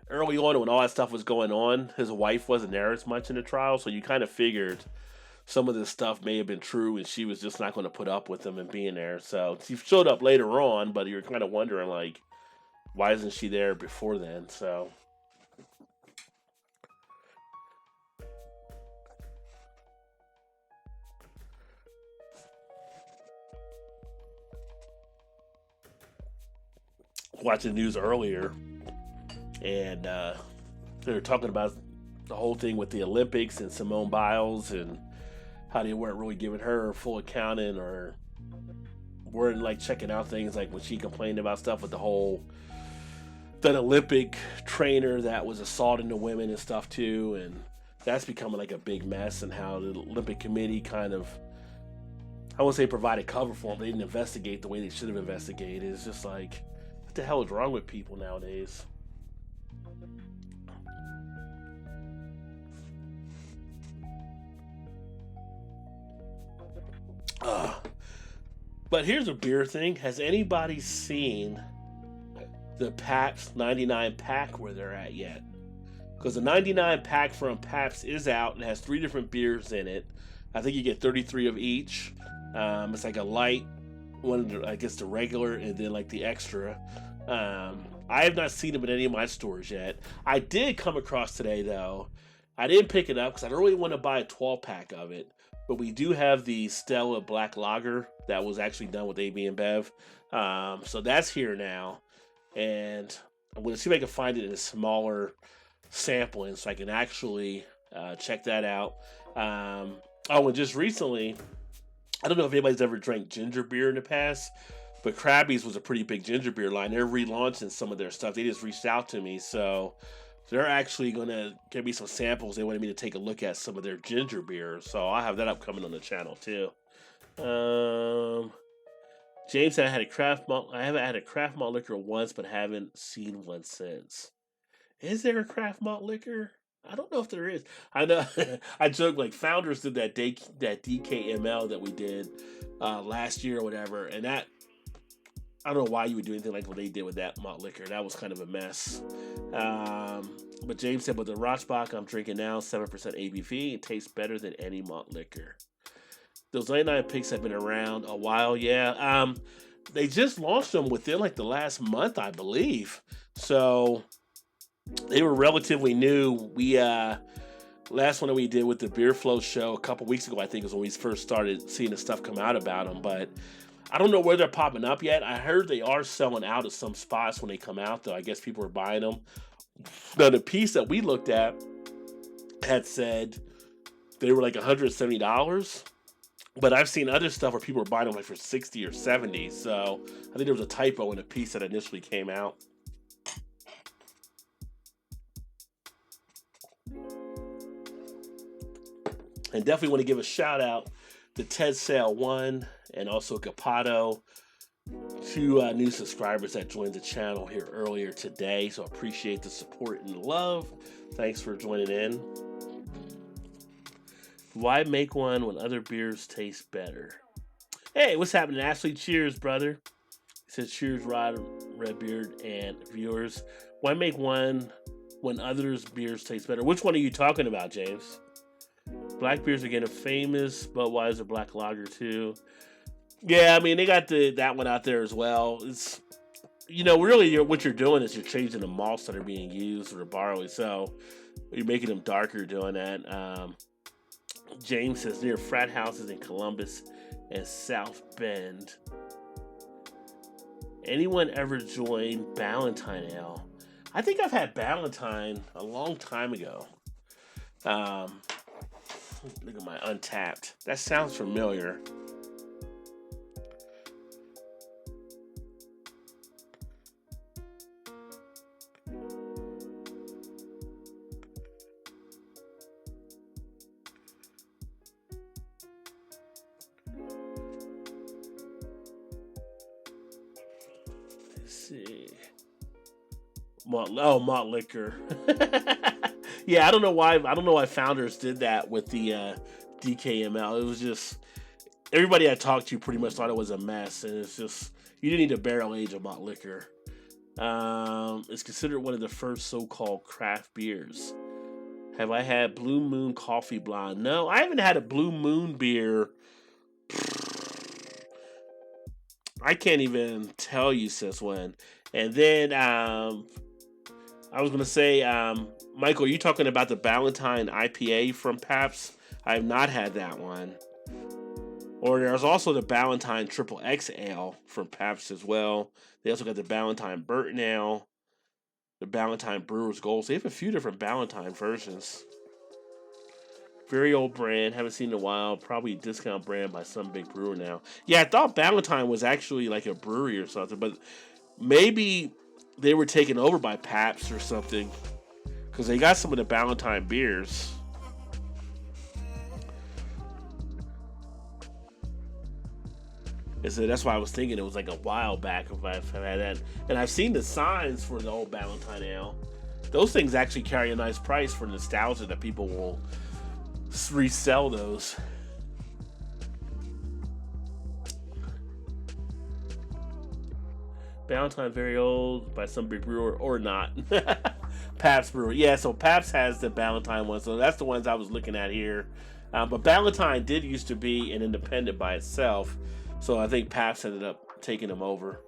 early on when all that stuff was going on, his wife wasn't there as much in the trial, so you kind of figured some of this stuff may have been true and she was just not going to put up with him and being there. So she showed up later on, but you're kind of wondering, like, why isn't she there before then? So. Watching the news earlier, and they were talking about the whole thing with the Olympics and Simone Biles and how they weren't really giving her full accounting or weren't like checking out things like when she complained about stuff with that Olympic trainer that was assaulting the women and stuff too, and that's becoming like a big mess, and how the Olympic Committee kind of, I won't say provided cover for them, but they didn't investigate the way they should have investigated. It's just like, what the hell is wrong with people nowadays? But here's a beer thing. Has anybody seen the Pabst 99 pack where they're at yet? Because the 99 pack from Pabst is out and has 3 different beers in it. I think you get 33 of each. It's like a light one, I guess the regular, and then like the extra. I have not seen them in any of my stores yet. I did come across today though. I didn't pick it up because I don't really want to buy a 12-pack of it. But we do have the Stella Black Lager that was actually done with AB InBev. So that's here now. And I'm going to see if I can find it in a smaller sampling so I can actually check that out. And just recently, I don't know if anybody's ever drank ginger beer in the past, but Krabby's was a pretty big ginger beer line. They're relaunching some of their stuff. They just reached out to me. So they're actually going to give me some samples. They wanted me to take a look at some of their ginger beer. So I'll have that upcoming on the channel too. James said I haven't had a craft malt liquor once, but haven't seen one since. Is there a craft malt liquor? I don't know if there is. I know I joke like Founders did that DKML that we did last year or whatever, and that, I don't know why you would do anything like what they did with that malt liquor. That was kind of a mess. But James said, but the Rochbach I'm drinking now, 7% ABV, it tastes better than any malt liquor. Those 99 picks have been around a while, yeah. They just launched them within like the last month, I believe. So they were relatively new. We last one that we did with the Beer Flow show a couple weeks ago, I think, is when we first started seeing the stuff come out about them. But I don't know where they're popping up yet. I heard they are selling out at some spots when they come out, though. I guess people are buying them. Now, the piece that we looked at had said they were like $170. But I've seen other stuff where people were buying them like for $60 or $70. So I think there was a typo in the piece that initially came out. And definitely want to give a shout out to Ted Sale 1 and also Capato, 2 new subscribers that joined the channel here earlier today. So appreciate the support and love. Thanks for joining in. Why make one when other beers taste better? Hey, what's happening, Ashley? Cheers, brother. He says, cheers, Rod, Redbeard, and viewers. Why make one when others' beers taste better. Which one are you talking about, James? Black beers are getting famous. Budweiser Black Lager too. Yeah, I mean they got that one out there as well. It's really what you're doing is you're changing the malts that are being used or the barley, so you're making them darker doing that. James says near frat houses in Columbus and South Bend. Anyone ever joined Ballantine Ale? I think I've had Ballantine a long time ago. Look at my Untapped. That sounds familiar. Let's see. Malt liquor. Yeah, I don't know why Founders did that with the DKML. It was just everybody I talked to pretty much thought it was a mess, and it's just you didn't need a barrel age of malt liquor. It's considered one of the first so-called craft beers. Have I had Blue Moon Coffee Blonde? No, I haven't had a Blue Moon beer. I can't even tell you since when. And then I was gonna say, Michael, are you talking about the Ballantine IPA from Pabst? I have not had that one. Or there's also the Ballantine Triple X Ale from Pabst as well. They also got the Ballantine Burton Ale, the Ballantine Brewer's Gold. So they have a few different Ballantine versions. Very old brand, haven't seen in a while. Probably a discount brand by some big brewer now. Yeah, I thought Ballantine was actually like a brewery or something, but maybe they were taken over by Pabst or something, because they got some of the Ballantine beers. So that's why I was thinking it was like a while back if I've had that. And I've seen the signs for the old Ballantine Ale. Those things actually carry a nice price for nostalgia that people will resell those. Ballantine very old by some big brewer or not. Pabst brewer. Yeah, so Pabst has the Ballantine one. So that's the ones I was looking at here. But Ballantine did used to be an independent by itself. So I think Pabst ended up taking them over.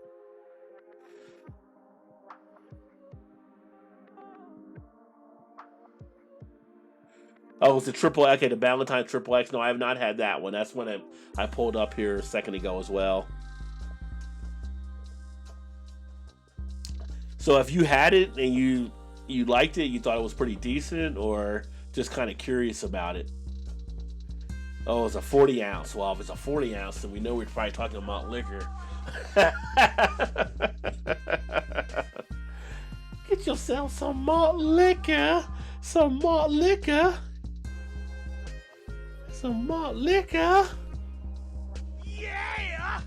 Oh, it's the Triple X, okay, the Ballantine Triple X. No, I have not had that one. That's one I pulled up here a second ago as well. So if you had it and you liked it, you thought it was pretty decent, or just kind of curious about it? Oh, it's a 40 ounce. Well, if it's a 40 ounce, then we know we're probably talking about liquor. Get yourself some malt liquor. Some malt liquor. Some malt liquor. Yeah!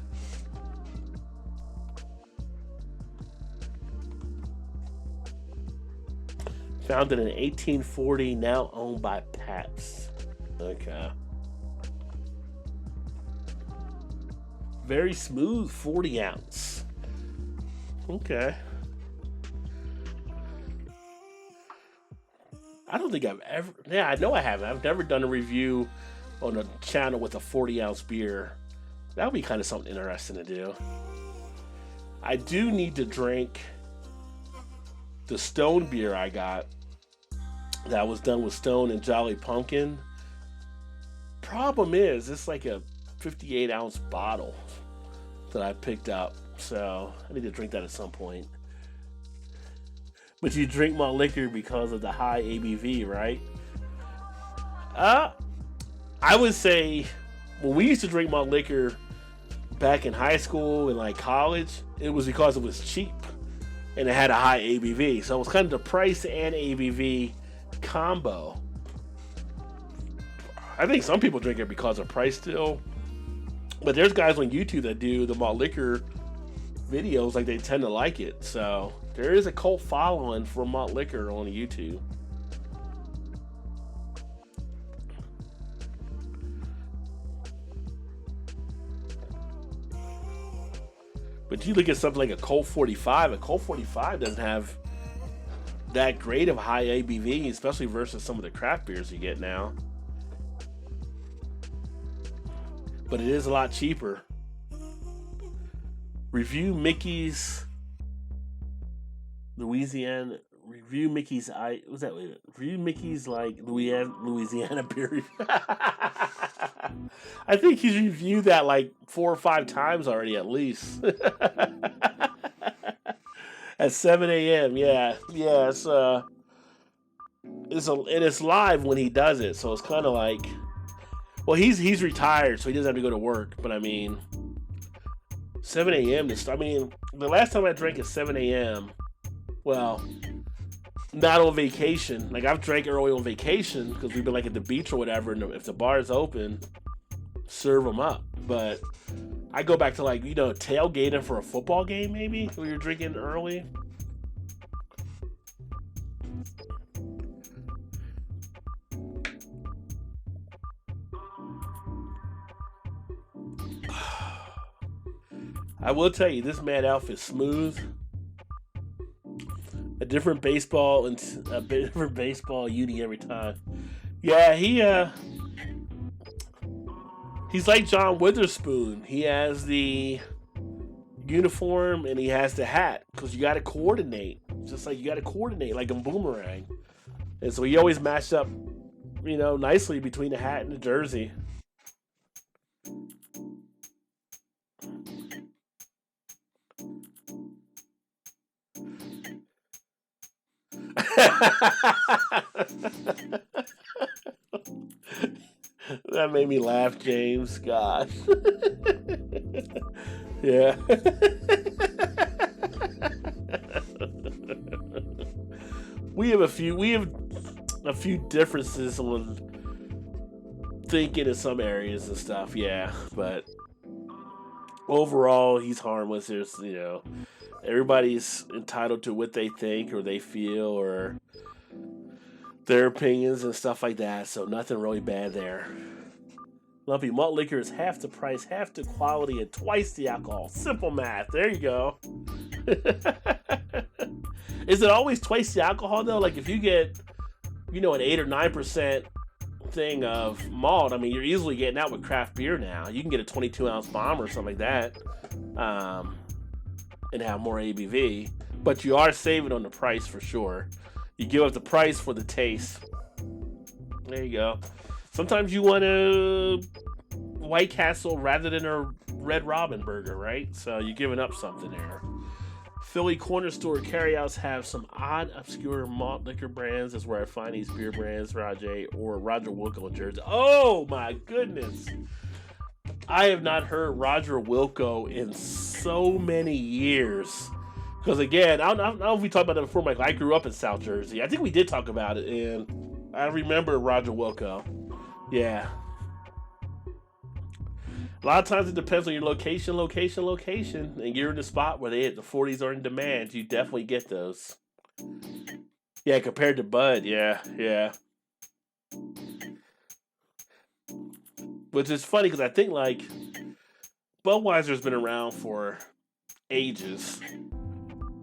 Founded in 1840, now owned by Pabst. Okay. Very smooth 40 ounce. Okay. I don't think I've ever... Yeah, I know I haven't. I've never done a review on a channel with a 40 ounce beer. That would be kind of something interesting to do. I do need to drink the Stone beer I got. That was done with Stone and Jolly Pumpkin. Problem is, it's like a 58 ounce bottle that I picked up, so I need to drink that at some point. But you drink malt liquor because of the high ABV, right? I would say when we used to drink malt liquor back in high school and like college, it was because it was cheap and it had a high ABV. So it was kind of the price and ABV combo. I think some people drink it because of price still. But there's guys on YouTube that do the malt liquor videos, like they tend to like it. So there is a cult following for malt liquor on YouTube. But you look at something like a Colt 45. A Colt 45 doesn't have that great of high ABV, especially versus some of the craft beers you get now. But it is a lot cheaper. Review Mickey's Louisiana. Review Mickey's. Was that? Review Mickey's like Louisiana beer. I think he's reviewed that like 4 or 5 times already, at least. At 7 a.m. Yeah. It's live when he does it, so it's kind of like, well, he's retired, so he doesn't have to go to work. But I mean, 7 a.m. I mean, the last time I drank at 7 a.m. Well, not on vacation. Like, I've drank early on vacation because we've been like at the beach or whatever, and if the bar is open, serve them up. But I go back to like, tailgating for a football game, maybe, where you're drinking early. I will tell you, this Mad Elf is smooth. A different baseball uni every time. Yeah, he's like John Witherspoon. He has the uniform and he has the hat because you got to coordinate. Just like you got to coordinate like a Boomerang. And so he always matched up, nicely between the hat and the jersey. That made me laugh, James. Gosh. Yeah. We have a few differences on thinking in some areas and stuff, yeah. But overall, he's harmless. There's, everybody's entitled to what they think or they feel or their opinions and stuff like that. So nothing really bad there. Lumpy malt liquor is half the price, half the quality, and twice the alcohol. Simple math. There you go. Is it always twice the alcohol though? Like if you get, an 8 or 9% thing of malt, I mean, you're easily getting out with craft beer now. You can get a 22-ounce bomb or something like that, and have more ABV. But you are saving on the price for sure. You give up the price for the taste. There you go. Sometimes you want a White Castle rather than a Red Robin burger, right? So you're giving up something there. Philly corner store carryouts have some odd, obscure malt liquor brands. That's where I find these beer brands, Rajay or Roger Wilco in Jersey. Oh my goodness. I have not heard Roger Wilco in so many years. Because again, I don't know if we talked about that before, Michael. I grew up in South Jersey. I think we did talk about it, and I remember Roger Wilco. Yeah. A lot of times it depends on your location, and you're in the spot where the 40s are in demand. You definitely get those. Yeah, compared to Bud, yeah. Which is funny because I think like Budweiser's been around for ages.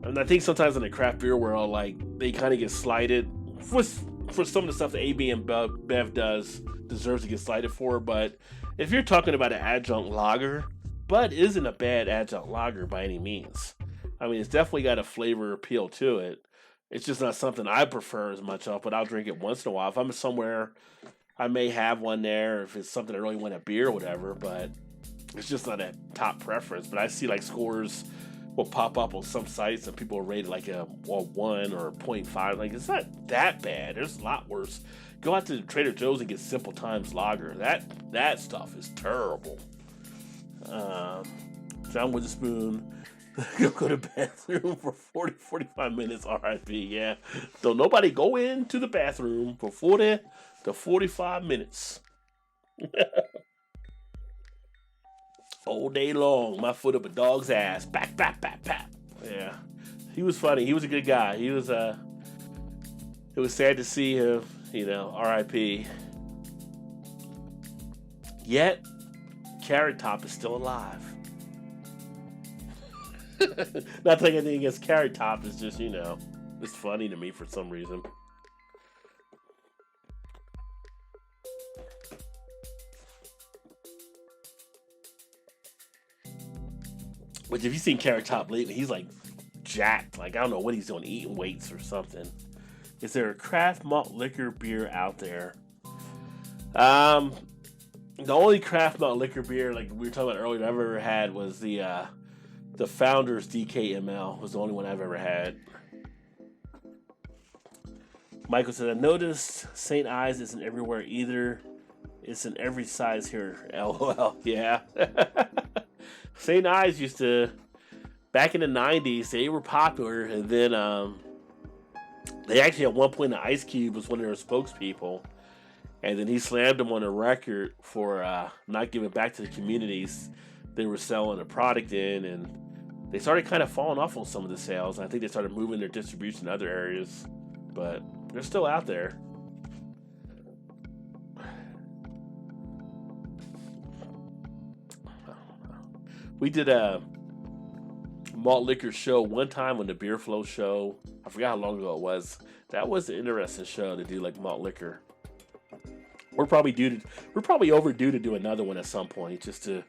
And I think sometimes in the craft beer world, like they kind of get slighted for some of the stuff that AB and Bev deserves to get slighted for. But if you're talking about an adjunct lager, Bud isn't a bad adjunct lager by any means. I mean, it's definitely got a flavor appeal to it. It's just not something I prefer as much of, but I'll drink it once in a while. If I'm somewhere, I may have one there if it's something I really want a beer or whatever, but it's just not a top preference. But I see like scores will pop up on some sites and people are rated like a 1 or a 0.5. Like, it's not that bad. There's a lot worse. Go out to Trader Joe's and get Simple Times Lager. That stuff is terrible. John Witherspoon, go to the bathroom for 45 minutes. RIP, yeah. Don't nobody go into the bathroom for 40 to 45 minutes. All day long, my foot up a dog's ass. Back. Yeah. He was funny. He was a good guy. It was sad to see him, RIP. Yet, Carrot Top is still alive. Not taking anything against Carrot Top, it's just, It's funny to me for some reason. But if you've seen Carrot Top lately, he's like jacked. Like I don't know what he's doing, eating weights or something. Is there a craft malt liquor beer out there? Um, the only craft malt liquor beer, like we were talking about earlier, that I've ever had was the Founders DKML. Was the only one I've ever had. Michael said, I noticed St. Ives isn't everywhere either. It's in every size here. LOL. Yeah. St. Ives used to, back in the 90s, they were popular. And then they actually, at one point, Ice Cube was one of their spokespeople. And then he slammed them on a record for not giving back to the communities they were selling a product in. And they started kind of falling off on some of the sales. I think they started moving their distribution to other areas. But they're still out there. We did a malt liquor show one time on the Beer Flow show. I forgot how long ago it was. That was an interesting show to do, like malt liquor. We're probably overdue to do another one at some point, just to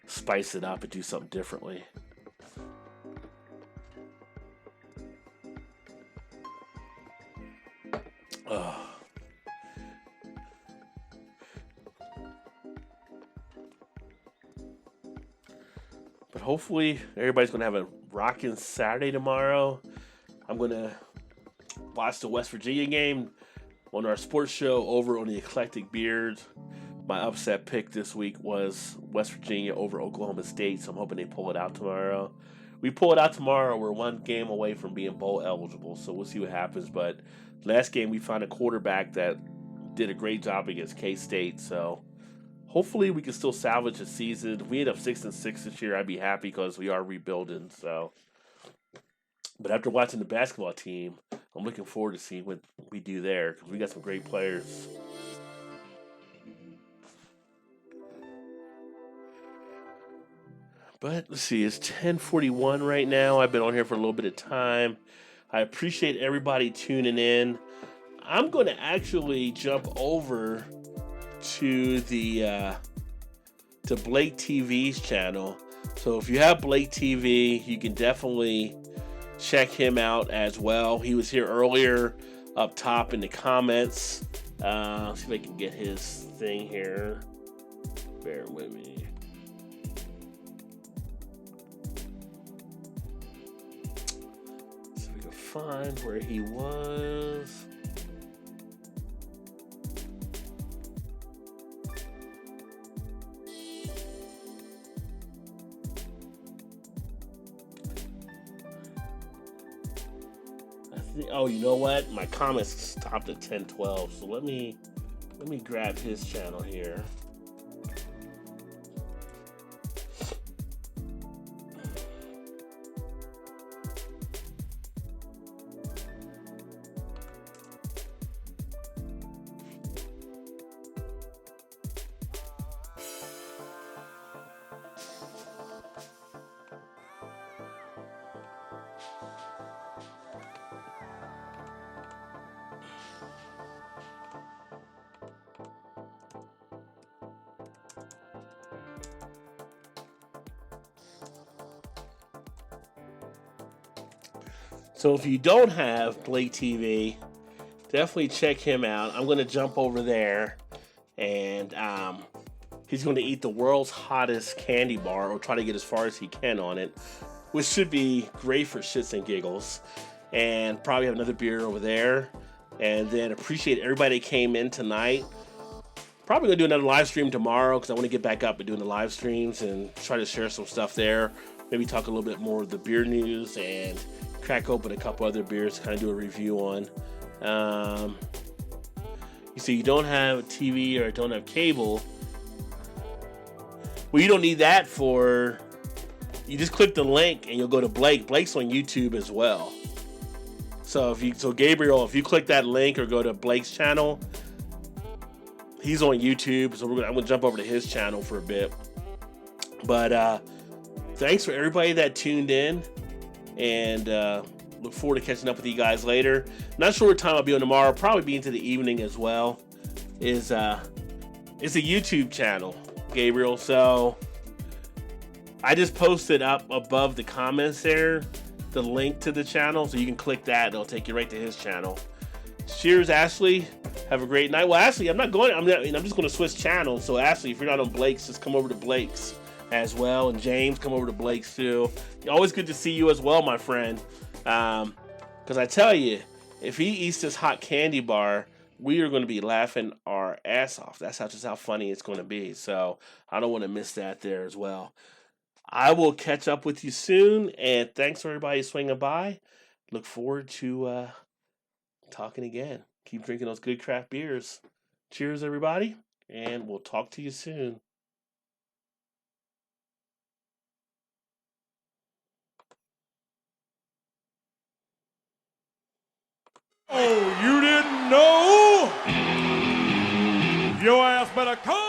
spice it up and do something differently. But hopefully everybody's going to have a rocking Saturday tomorrow. I'm going to watch the West Virginia game on our sports show over on the Eclectic Beard. My upset pick this week was West Virginia over Oklahoma State, so I'm hoping they pull it out tomorrow. We pull it out tomorrow, we're one game away from being bowl eligible, so we'll see what happens. But last game we found a quarterback that did a great job against K-State, so hopefully we can still salvage the season. If we end up 6-6 this year, I'd be happy because we are rebuilding. So, but after watching the basketball team, I'm looking forward to seeing what we do there because we got some great players. But let's see, it's 10:41 right now. I've been on here for a little bit of time. I appreciate everybody tuning in. I'm going to actually jump over to the to Blake TV's channel. So if you have Blake TV, you can definitely check him out as well. He was here earlier up top in the comments. See if I can get his thing here. Bear with me. See if we can find where he was. Oh, you know what? My comments stopped at 10:12, so let me grab his channel here. So if you don't have Blake TV, definitely check him out. I'm going to jump over there, and he's going to eat the world's hottest candy bar, or try to get as far as he can on it, which should be great for shits and giggles. And probably have another beer over there. And then appreciate everybody that came in tonight. Probably going to do another live stream tomorrow because I want to get back up and doing the live streams and try to share some stuff there. Maybe talk a little bit more of the beer news and crack open a couple other beers to kind of do a review on. You say you don't have TV or don't have cable. Well, you don't need that for... You just click the link and you'll go to Blake. Blake's on YouTube as well. So Gabriel, if you click that link or go to Blake's channel, he's on YouTube. So I'm gonna jump over to his channel for a bit. But thanks for everybody that tuned in. And look forward to catching up with you guys later. Not sure what time I'll be on tomorrow. Probably be into the evening as well. It's a YouTube channel, Gabriel. So I just posted up above the comments there the link to the channel, so you can click that. It'll take you right to his channel. Cheers, Ashley. Have a great night. Well, Ashley, I'm just going to switch channels. So Ashley, if you're not on Blake's, just come over to Blake's as well. And James, come over to Blake's too. Always good to see you as well, my friend. Because I tell you, if he eats this hot candy bar, we are going to be laughing our ass off. That's just how funny it's going to be. So I don't want to miss that there as well. I will catch up with you soon, and thanks for everybody swinging by. Look forward to talking again. Keep drinking those good craft beers. Cheers, everybody, and we'll talk to you soon. Oh, you didn't know? Your ass better come.